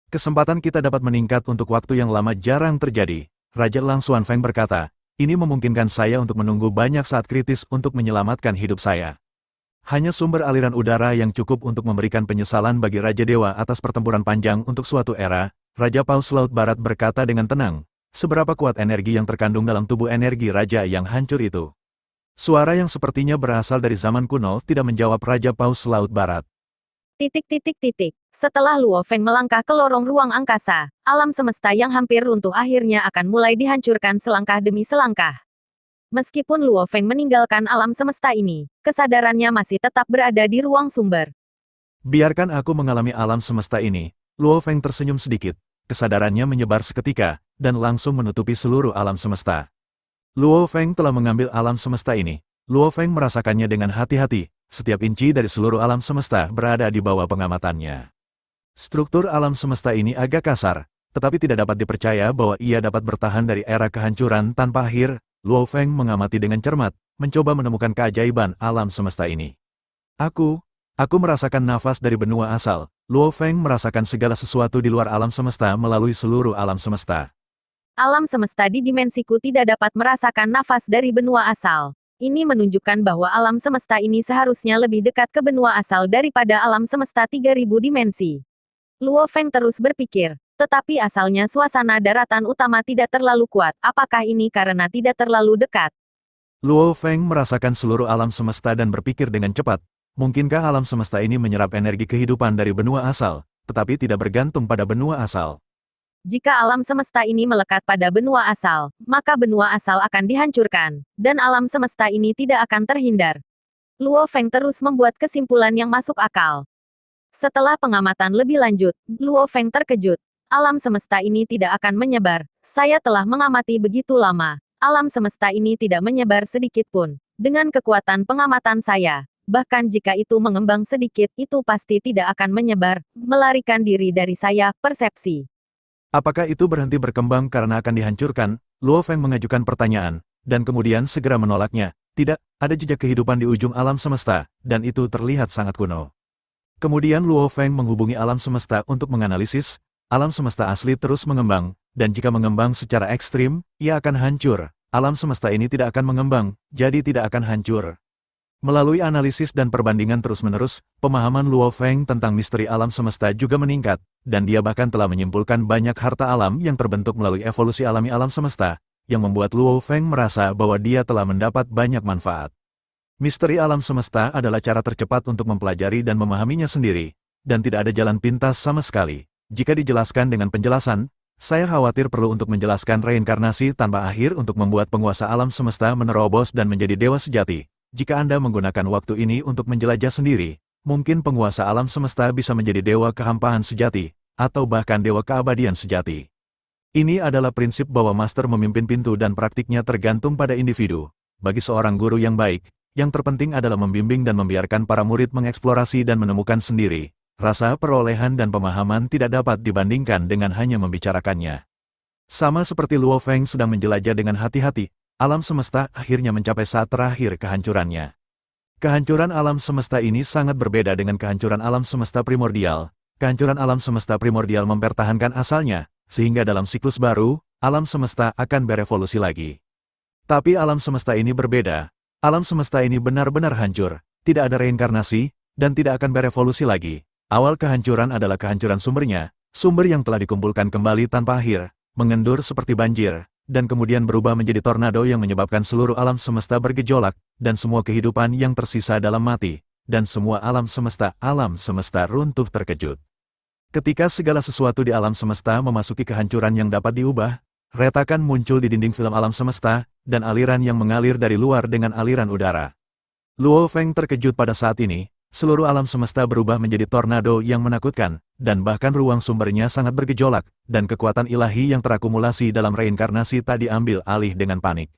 Kesempatan kita dapat meningkat untuk waktu yang lama jarang terjadi. Raja Lang Xuanfeng berkata, ini memungkinkan saya untuk menunggu banyak saat kritis untuk menyelamatkan hidup saya. Hanya sumber aliran udara yang cukup untuk memberikan penyesalan bagi Raja Dewa atas pertempuran panjang untuk suatu era, Raja Paus Laut Barat berkata dengan tenang. Seberapa kuat energi yang terkandung dalam tubuh energi raja yang hancur itu? Suara yang sepertinya berasal dari zaman kuno tidak menjawab Raja Paus Laut Barat. Setelah Luo Feng melangkah ke lorong ruang angkasa, alam semesta yang hampir runtuh akhirnya akan mulai dihancurkan selangkah demi selangkah. Meskipun Luo Feng meninggalkan alam semesta ini, kesadarannya masih tetap berada di ruang sumber. Biarkan aku mengalami alam semesta ini. Luo Feng tersenyum sedikit. Kesadarannya menyebar seketika, dan langsung menutupi seluruh alam semesta. Luo Feng telah mengambil alam semesta ini. Luo Feng merasakannya dengan hati-hati, setiap inci dari seluruh alam semesta berada di bawah pengamatannya. Struktur alam semesta ini agak kasar, tetapi tidak dapat dipercaya bahwa ia dapat bertahan dari era kehancuran tanpa akhir. Luo Feng mengamati dengan cermat, mencoba menemukan keajaiban alam semesta ini. Aku merasakan nafas dari benua asal. Luo Feng merasakan segala sesuatu di luar alam semesta melalui seluruh alam semesta. Alam semesta di dimensiku tidak dapat merasakan nafas dari benua asal. Ini menunjukkan bahwa alam semesta ini seharusnya lebih dekat ke benua asal daripada alam semesta 3000 dimensi. Luo Feng terus berpikir, tetapi asalnya suasana daratan utama tidak terlalu kuat. Apakah ini karena tidak terlalu dekat? Luo Feng merasakan seluruh alam semesta dan berpikir dengan cepat. Mungkinkah alam semesta ini menyerap energi kehidupan dari benua asal, tetapi tidak bergantung pada benua asal? Jika alam semesta ini melekat pada benua asal, maka benua asal akan dihancurkan, dan alam semesta ini tidak akan terhindar. Luo Feng terus membuat kesimpulan yang masuk akal. Setelah pengamatan lebih lanjut, Luo Feng terkejut. Alam semesta ini tidak akan menyebar. Saya telah mengamati begitu lama. Alam semesta ini tidak menyebar sedikit pun. Dengan kekuatan pengamatan saya, bahkan jika itu mengembang sedikit, itu pasti tidak akan menyebar, melarikan diri dari saya, persepsi. Apakah itu berhenti berkembang karena akan dihancurkan? Luo Feng mengajukan pertanyaan, dan kemudian segera menolaknya. Tidak, ada jejak kehidupan di ujung alam semesta, dan itu terlihat sangat kuno. Kemudian Luo Feng menghubungi alam semesta untuk menganalisis. Alam semesta asli terus mengembang, dan jika mengembang secara ekstrim, ia akan hancur. Alam semesta ini tidak akan mengembang, jadi tidak akan hancur. Melalui analisis dan perbandingan terus-menerus, pemahaman Luo Feng tentang misteri alam semesta juga meningkat, dan dia bahkan telah menyimpulkan banyak harta alam yang terbentuk melalui evolusi alami alam semesta, yang membuat Luo Feng merasa bahwa dia telah mendapat banyak manfaat. Misteri alam semesta adalah cara tercepat untuk mempelajari dan memahaminya sendiri, dan tidak ada jalan pintas sama sekali. Jika dijelaskan dengan penjelasan, saya khawatir perlu untuk menjelaskan reinkarnasi tanpa akhir untuk membuat penguasa alam semesta menerobos dan menjadi dewa sejati. Jika Anda menggunakan waktu ini untuk menjelajah sendiri, mungkin penguasa alam semesta bisa menjadi dewa kehampaan sejati, atau bahkan dewa keabadian sejati. Ini adalah prinsip bahwa master memimpin pintu dan praktiknya tergantung pada individu. Bagi seorang guru yang baik, yang terpenting adalah membimbing dan membiarkan para murid mengeksplorasi dan menemukan sendiri. Rasa perolehan dan pemahaman tidak dapat dibandingkan dengan hanya membicarakannya. Sama seperti Luo Feng sedang menjelajah dengan hati-hati, alam semesta akhirnya mencapai saat terakhir kehancurannya. Kehancuran alam semesta ini sangat berbeda dengan kehancuran alam semesta primordial. Kehancuran alam semesta primordial mempertahankan asalnya, sehingga dalam siklus baru, alam semesta akan berevolusi lagi. Tapi alam semesta ini berbeda. Alam semesta ini benar-benar hancur, tidak ada reinkarnasi, dan tidak akan berevolusi lagi. Awal kehancuran adalah kehancuran sumbernya, sumber yang telah dikumpulkan kembali tanpa akhir, mengendur seperti banjir, dan kemudian berubah menjadi tornado yang menyebabkan seluruh alam semesta bergejolak, dan semua kehidupan yang tersisa dalam mati, dan semua alam semesta runtuh terkejut. Ketika segala sesuatu di alam semesta memasuki kehancuran yang dapat diubah, retakan muncul di dinding film alam semesta, dan aliran yang mengalir dari luar dengan aliran udara. Luo Feng terkejut pada saat ini, seluruh alam semesta berubah menjadi tornado yang menakutkan, dan bahkan ruang sumbernya sangat bergejolak, dan kekuatan ilahi yang terakumulasi dalam reinkarnasi tak diambil alih dengan panik.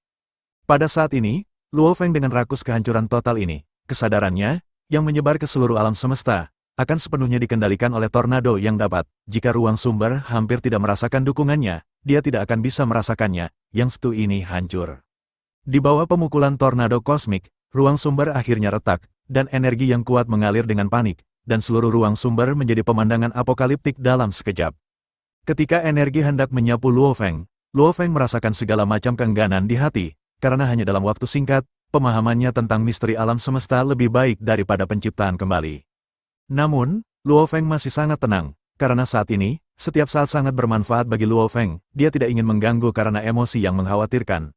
Pada saat ini, Luo Feng dengan rakus kehancuran total ini, kesadarannya, yang menyebar ke seluruh alam semesta, akan sepenuhnya dikendalikan oleh tornado yang dapat, jika ruang sumber hampir tidak merasakan dukungannya, dia tidak akan bisa merasakannya, yang satu ini hancur. Di bawah pemukulan tornado kosmik, ruang sumber akhirnya retak, dan energi yang kuat mengalir dengan panik, dan seluruh ruang sumber menjadi pemandangan apokaliptik dalam sekejap. Ketika energi hendak menyapu Luo Feng merasakan segala macam keengganan di hati, karena hanya dalam waktu singkat, pemahamannya tentang misteri alam semesta lebih baik daripada penciptaan kembali. Namun, Luo Feng masih sangat tenang, karena saat ini, setiap saat sangat bermanfaat bagi Luo Feng, dia tidak ingin mengganggu karena emosi yang mengkhawatirkan.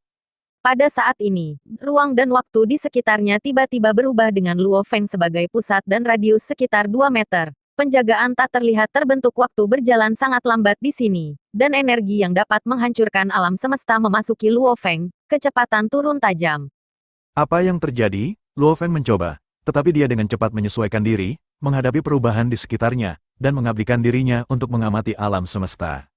Pada saat ini, ruang dan waktu di sekitarnya tiba-tiba berubah dengan Luo Feng sebagai pusat dan radius sekitar 2 meter. Penjagaan tak terlihat terbentuk, waktu berjalan sangat lambat di sini, dan energi yang dapat menghancurkan alam semesta memasuki Luo Feng, kecepatan turun tajam. Apa yang terjadi? Luo Feng mencoba, tetapi dia dengan cepat menyesuaikan diri, menghadapi perubahan di sekitarnya, dan mengabdikan dirinya untuk mengamati alam semesta.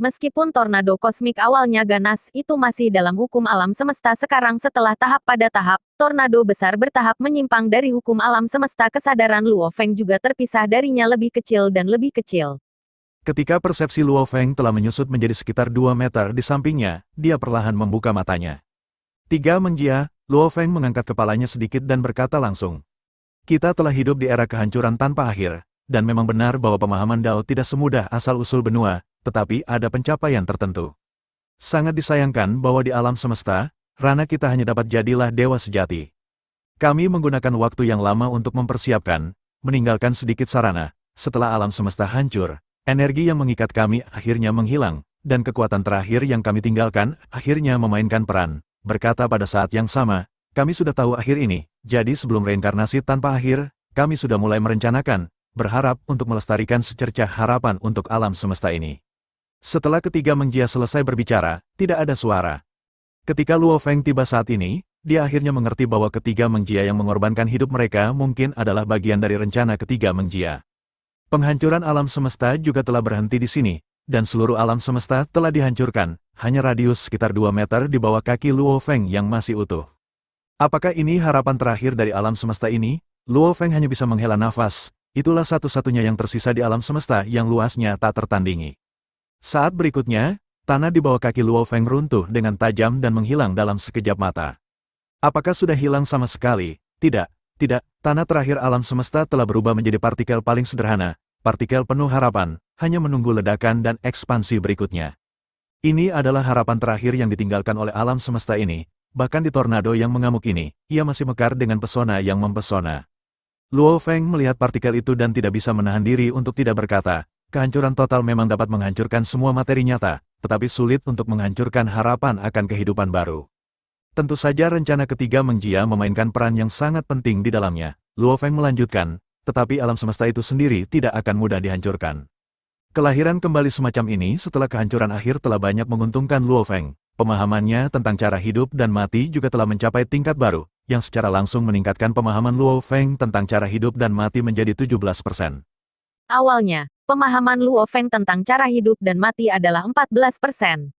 Meskipun tornado kosmik awalnya ganas, itu masih dalam hukum alam semesta. Sekarang setelah tahap pada tahap, tornado besar bertahap menyimpang dari hukum alam semesta. Kesadaran Luo Feng juga terpisah darinya, lebih kecil dan lebih kecil. Ketika persepsi Luo Feng telah menyusut menjadi sekitar 2 meter di sampingnya, dia perlahan membuka matanya. 3 menjia, Luo Feng mengangkat kepalanya sedikit dan berkata langsung. Kita telah hidup di era kehancuran tanpa akhir, dan memang benar bahwa pemahaman Dao tidak semudah asal-usul benua, tetapi ada pencapaian tertentu. Sangat disayangkan bahwa di alam semesta, ranah kita hanya dapat jadilah dewa sejati. Kami menggunakan waktu yang lama untuk mempersiapkan, meninggalkan sedikit sarana. Setelah alam semesta hancur, energi yang mengikat kami akhirnya menghilang, dan kekuatan terakhir yang kami tinggalkan akhirnya memainkan peran. Berkata pada saat yang sama, kami sudah tahu akhir ini, jadi sebelum reinkarnasi tanpa akhir, kami sudah mulai merencanakan, berharap untuk melestarikan secercah harapan untuk alam semesta ini. Setelah ketiga menjia selesai berbicara, tidak ada suara. Ketika Luo Feng tiba saat ini, dia akhirnya mengerti bahwa ketiga menjia yang mengorbankan hidup mereka mungkin adalah bagian dari rencana ketiga menjia. Penghancuran alam semesta juga telah berhenti di sini, dan seluruh alam semesta telah dihancurkan, hanya radius sekitar 2 meter di bawah kaki Luo Feng yang masih utuh. Apakah ini harapan terakhir dari alam semesta ini? Luo Feng hanya bisa menghela nafas, itulah satu-satunya yang tersisa di alam semesta yang luasnya tak tertandingi. Saat berikutnya, tanah di bawah kaki Luo Feng runtuh dengan tajam dan menghilang dalam sekejap mata. Apakah sudah hilang sama sekali? Tidak, tidak, tanah terakhir alam semesta telah berubah menjadi partikel paling sederhana, partikel penuh harapan, hanya menunggu ledakan dan ekspansi berikutnya. Ini adalah harapan terakhir yang ditinggalkan oleh alam semesta ini. Bahkan di tornado yang mengamuk ini, ia masih mekar dengan pesona yang mempesona. Luo Feng melihat partikel itu dan tidak bisa menahan diri untuk tidak berkata, kehancuran total memang dapat menghancurkan semua materi nyata, tetapi sulit untuk menghancurkan harapan akan kehidupan baru. Tentu saja rencana ketiga menjia memainkan peran yang sangat penting di dalamnya. Luo Feng melanjutkan, tetapi alam semesta itu sendiri tidak akan mudah dihancurkan. Kelahiran kembali semacam ini setelah kehancuran akhir telah banyak menguntungkan Luo Feng. Pemahamannya tentang cara hidup dan mati juga telah mencapai tingkat baru, yang secara langsung meningkatkan pemahaman Luo Feng tentang cara hidup dan mati menjadi 17%. Awalnya, pemahaman Luo Feng tentang cara hidup dan mati adalah 14%.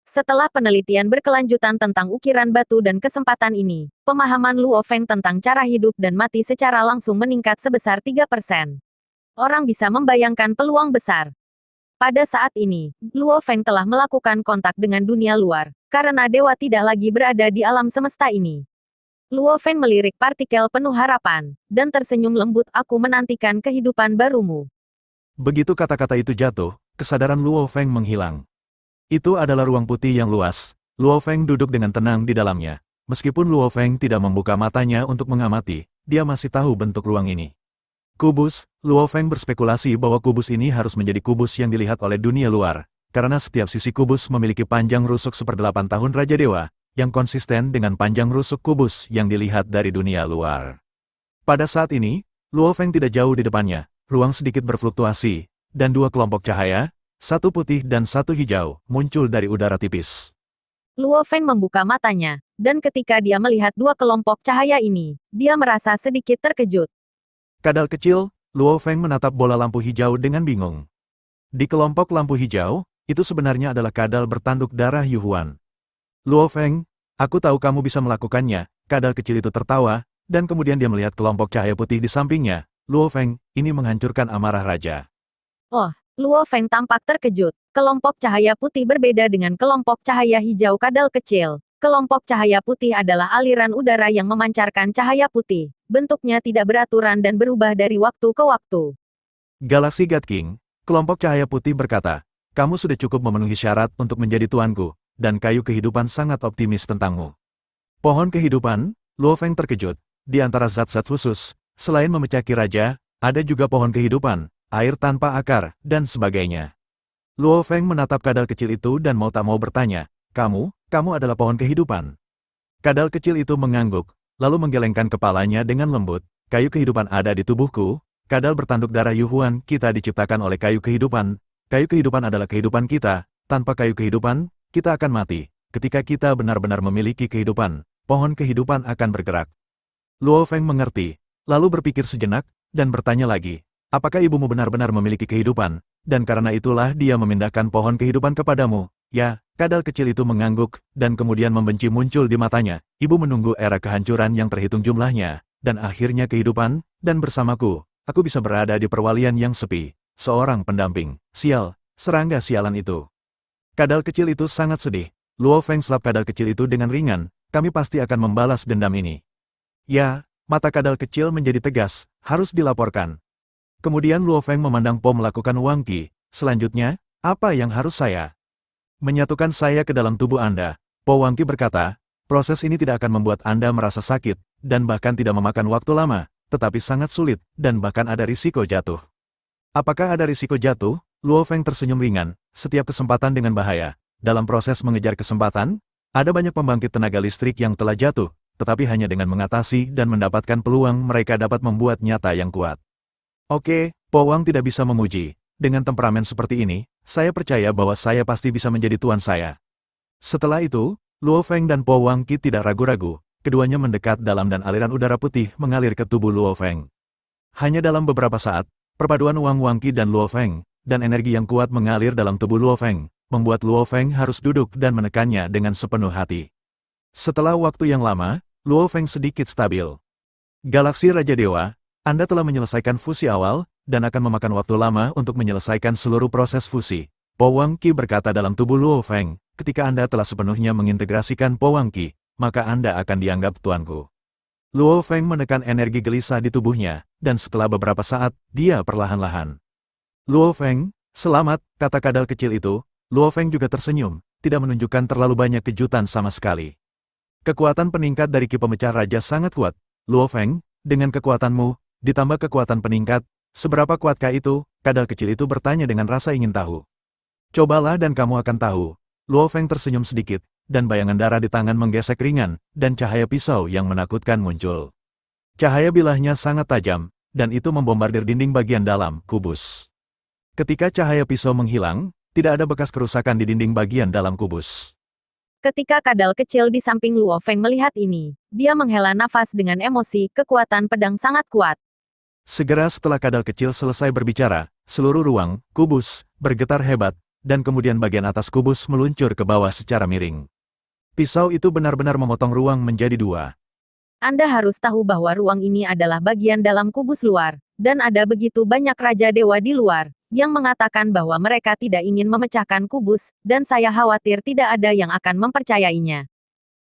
Setelah penelitian berkelanjutan tentang ukiran batu dan kesempatan ini, pemahaman Luo Feng tentang cara hidup dan mati secara langsung meningkat sebesar 3%. Orang bisa membayangkan peluang besar. Pada saat ini, Luo Feng telah melakukan kontak dengan dunia luar, karena dewa tidak lagi berada di alam semesta ini. Luo Feng melirik partikel penuh harapan, dan tersenyum lembut, aku menantikan kehidupan barumu. Begitu kata-kata itu jatuh, kesadaran Luo Feng menghilang. Itu adalah ruang putih yang luas. Luo Feng duduk dengan tenang di dalamnya. Meskipun Luo Feng tidak membuka matanya untuk mengamati, dia masih tahu bentuk ruang ini. Kubus, Luo Feng berspekulasi bahwa kubus ini harus menjadi kubus yang dilihat oleh dunia luar, karena setiap sisi kubus memiliki panjang rusuk 1/8 tahun Raja Dewa, yang konsisten dengan panjang rusuk kubus yang dilihat dari dunia luar. Pada saat ini, Luo Feng tidak jauh di depannya, ruang sedikit berfluktuasi, dan dua kelompok cahaya, satu putih dan satu hijau, muncul dari udara tipis. Luo Feng membuka matanya, dan ketika dia melihat dua kelompok cahaya ini, dia merasa sedikit terkejut. Kadal kecil, Luo Feng menatap bola lampu hijau dengan bingung. Di kelompok lampu hijau, itu sebenarnya adalah kadal bertanduk darah Yuhuan. Luo Feng, aku tahu kamu bisa melakukannya. Kadal kecil itu tertawa, dan kemudian dia melihat kelompok cahaya putih di sampingnya. Luo Feng, ini menghancurkan amarah raja. Oh, Luo Feng tampak terkejut. Kelompok cahaya putih berbeda dengan kelompok cahaya hijau kadal kecil. Kelompok cahaya putih adalah aliran udara yang memancarkan cahaya putih. Bentuknya tidak beraturan dan berubah dari waktu ke waktu. Galaksi God King, kelompok cahaya putih berkata, kamu sudah cukup memenuhi syarat untuk menjadi tuanku, dan kayu kehidupan sangat optimis tentangmu. Pohon kehidupan, Luo Feng terkejut, di antara zat-zat khusus, selain memecaki raja, ada juga pohon kehidupan, air tanpa akar, dan sebagainya. Luo Feng menatap kadal kecil itu dan mau tak mau bertanya, kamu adalah pohon kehidupan. Kadal kecil itu mengangguk, lalu menggelengkan kepalanya dengan lembut, kayu kehidupan ada di tubuhku, kadal bertanduk darah Yuhuan, kita diciptakan oleh kayu kehidupan adalah kehidupan kita, tanpa kayu kehidupan, kita akan mati. Ketika kita benar-benar memiliki kehidupan, pohon kehidupan akan bergerak. Luo Feng mengerti, lalu berpikir sejenak, dan bertanya lagi, apakah ibumu benar-benar memiliki kehidupan, dan karena itulah dia memindahkan pohon kehidupan kepadamu? Ya, kadal kecil itu mengangguk, dan kemudian membenci muncul di matanya. Ibu menunggu era kehancuran yang terhitung jumlahnya, dan akhirnya kehidupan, dan bersamaku, aku bisa berada di perwalian yang sepi. Seorang pendamping, sial, serangga sialan itu. Kadal kecil itu sangat sedih. Luo Feng selap kadal kecil itu dengan ringan, kami pasti akan membalas dendam ini. Ya, mata kadal kecil menjadi tegas, harus dilaporkan. Kemudian Luo Feng memandang Po melakukan Wang Qi, selanjutnya, apa yang harus saya? Menyatukan saya ke dalam tubuh Anda, Po Wang Qi berkata, proses ini tidak akan membuat Anda merasa sakit, dan bahkan tidak memakan waktu lama, tetapi sangat sulit, dan bahkan ada risiko jatuh. Apakah ada risiko jatuh? Luo Feng tersenyum ringan, setiap kesempatan dengan bahaya. Dalam proses mengejar kesempatan, ada banyak pembangkit tenaga listrik yang telah jatuh, tetapi hanya dengan mengatasi dan mendapatkan peluang mereka dapat membuat nyata yang kuat. Oke, Po Wang tidak bisa memuji. Dengan temperamen seperti ini, saya percaya bahwa saya pasti bisa menjadi tuan saya. Setelah itu, Luo Feng dan Po Wang Qi tidak ragu-ragu, keduanya mendekat dalam dan aliran udara putih mengalir ke tubuh Luo Feng. Hanya dalam beberapa saat, perpaduan Wang Qi dan Luo Feng, dan energi yang kuat mengalir dalam tubuh Luo Feng, membuat Luo Feng harus duduk dan menekannya dengan sepenuh hati. Setelah waktu yang lama, Luo Feng sedikit stabil. Galaksi Raja Dewa, Anda telah menyelesaikan fusi awal, dan akan memakan waktu lama untuk menyelesaikan seluruh proses fusi. Po Wang Qi berkata dalam tubuh Luo Feng, ketika Anda telah sepenuhnya mengintegrasikan Po Wang Qi, maka Anda akan dianggap tuanku. Luo Feng menekan energi gelisah di tubuhnya, dan setelah beberapa saat, dia perlahan-lahan. Luo Feng, selamat, kata kadal kecil itu. Luo Feng juga tersenyum, tidak menunjukkan terlalu banyak kejutan sama sekali. Kekuatan peningkat dari Ki Pemecah Raja sangat kuat. Luo Feng, dengan kekuatanmu, ditambah kekuatan peningkat, seberapa kuatkah itu? Kadal kecil itu bertanya dengan rasa ingin tahu. Cobalah dan kamu akan tahu. Luo Feng tersenyum sedikit, dan bayangan darah di tangan menggesek ringan, dan cahaya pisau yang menakutkan muncul. Cahaya bilahnya sangat tajam, dan itu membombardir dinding bagian dalam kubus. Ketika cahaya pisau menghilang, tidak ada bekas kerusakan di dinding bagian dalam kubus. Ketika kadal kecil di samping Luo Feng melihat ini, dia menghela nafas dengan emosi, kekuatan pedang sangat kuat. Segera setelah kadal kecil selesai berbicara, seluruh ruang, kubus, bergetar hebat, dan kemudian bagian atas kubus meluncur ke bawah secara miring. Pisau itu benar-benar memotong ruang menjadi dua. Anda harus tahu bahwa ruang ini adalah bagian dalam kubus luar, dan ada begitu banyak Raja Dewa di luar, yang mengatakan bahwa mereka tidak ingin memecahkan kubus, dan saya khawatir tidak ada yang akan mempercayainya.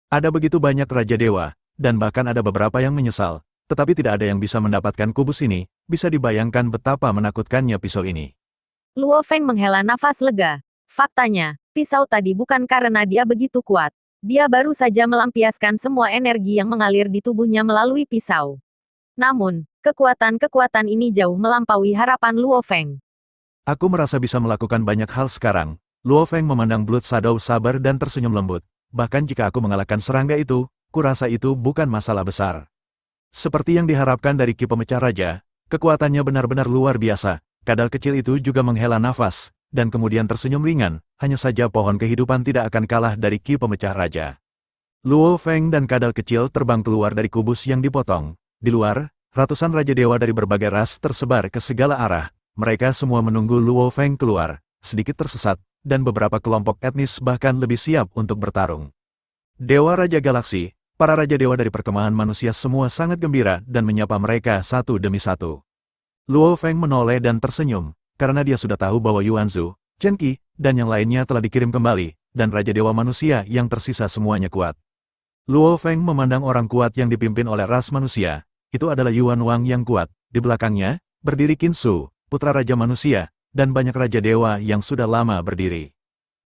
Ada begitu banyak Raja Dewa, dan bahkan ada beberapa yang menyesal, tetapi tidak ada yang bisa mendapatkan kubus ini, bisa dibayangkan betapa menakutkannya pisau ini. Luo Feng menghela nafas lega. Faktanya, pisau tadi bukan karena dia begitu kuat. Dia baru saja melampiaskan semua energi yang mengalir di tubuhnya melalui pisau. Namun, kekuatan-kekuatan ini jauh melampaui harapan Luo Feng. Aku merasa bisa melakukan banyak hal sekarang. Luo Feng memandang Blood Shadow sabar dan tersenyum lembut. Bahkan jika aku mengalahkan serangga itu, kurasa itu bukan masalah besar. Seperti yang diharapkan dari Ki Pemecah Raja, kekuatannya benar-benar luar biasa. Kadal kecil itu juga menghela nafas, dan kemudian tersenyum ringan, hanya saja pohon kehidupan tidak akan kalah dari Ki Pemecah Raja. Luo Feng dan kadal kecil terbang keluar dari kubus yang dipotong. Di luar, ratusan Raja Dewa dari berbagai ras tersebar ke segala arah. Mereka semua menunggu Luo Feng keluar, sedikit tersesat, dan beberapa kelompok etnis bahkan lebih siap untuk bertarung. Dewa Raja Galaksi, para Raja Dewa dari perkemahan manusia semua sangat gembira dan menyapa mereka satu demi satu. Luo Feng menoleh dan tersenyum, karena dia sudah tahu bahwa Yuanzu, Chen Qi, dan yang lainnya telah dikirim kembali, dan Raja Dewa manusia yang tersisa semuanya kuat. Luo Feng memandang orang kuat yang dipimpin oleh ras manusia, itu adalah Yuan Wang yang kuat, di belakangnya, berdiri Qin Su, putra Raja Manusia, dan banyak Raja Dewa yang sudah lama berdiri.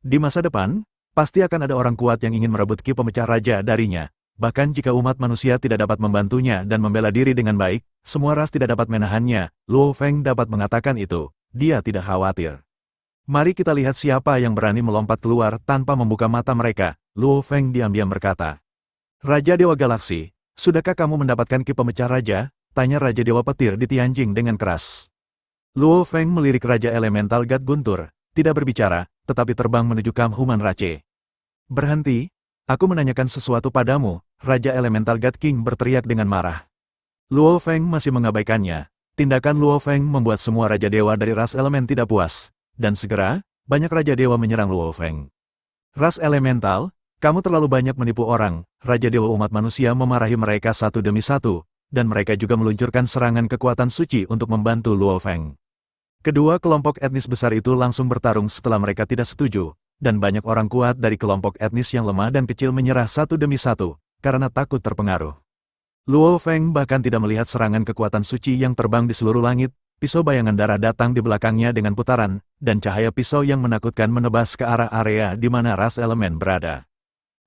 Di masa depan, pasti akan ada orang kuat yang ingin merebut Ki Pemecah Raja darinya. Bahkan jika umat manusia tidak dapat membantunya dan membela diri dengan baik, semua ras tidak dapat menahannya, Luo Feng dapat mengatakan itu. Dia tidak khawatir. Mari kita lihat siapa yang berani melompat keluar tanpa membuka mata mereka, Luo Feng diam-diam berkata. Raja Dewa Galaksi, sudahkah kamu mendapatkan Ki Pemecah Raja? Tanya Raja Dewa Petir di Tianjing dengan keras. Luo Feng melirik Raja Elemental God Guntur, tidak berbicara, tetapi terbang menuju Kam Human Rache. Berhenti, aku menanyakan sesuatu padamu, Raja Elemental God King berteriak dengan marah. Luo Feng masih mengabaikannya. Tindakan Luo Feng membuat semua Raja Dewa dari ras elemen tidak puas, dan segera, banyak Raja Dewa menyerang Luo Feng. Ras Elemental, kamu terlalu banyak menipu orang, Raja Dewa umat manusia memarahi mereka satu demi satu, dan mereka juga meluncurkan serangan kekuatan suci untuk membantu Luo Feng. Kedua kelompok etnis besar itu langsung bertarung setelah mereka tidak setuju, dan banyak orang kuat dari kelompok etnis yang lemah dan kecil menyerah satu demi satu, karena takut terpengaruh. Luo Feng bahkan tidak melihat serangan kekuatan suci yang terbang di seluruh langit, pisau bayangan darah datang di belakangnya dengan putaran, dan cahaya pisau yang menakutkan menebas ke arah area di mana ras elemen berada.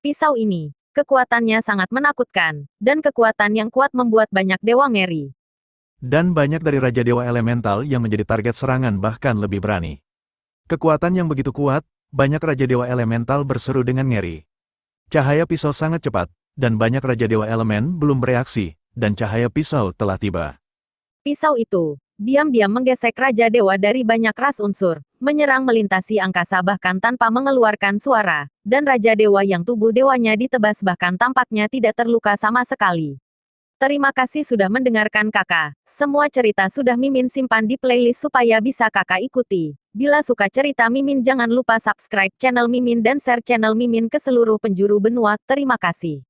Pisau ini, kekuatannya sangat menakutkan, dan kekuatan yang kuat membuat banyak dewa ngeri. Dan banyak dari Raja Dewa Elemental yang menjadi target serangan bahkan lebih berani. Kekuatan yang begitu kuat, banyak Raja Dewa Elemental berseru dengan ngeri. Cahaya pisau sangat cepat, dan banyak Raja Dewa Elemen belum bereaksi, dan cahaya pisau telah tiba. Pisau itu, diam-diam menggesek Raja Dewa dari banyak ras unsur, menyerang melintasi angkasa bahkan tanpa mengeluarkan suara, dan Raja Dewa yang tubuh dewanya ditebas bahkan tampaknya tidak terluka sama sekali. Terima kasih sudah mendengarkan kakak. Semua cerita sudah Mimin simpan di playlist supaya bisa kakak ikuti. Bila suka cerita Mimin jangan lupa subscribe channel Mimin dan share channel Mimin ke seluruh penjuru benua. Terima kasih.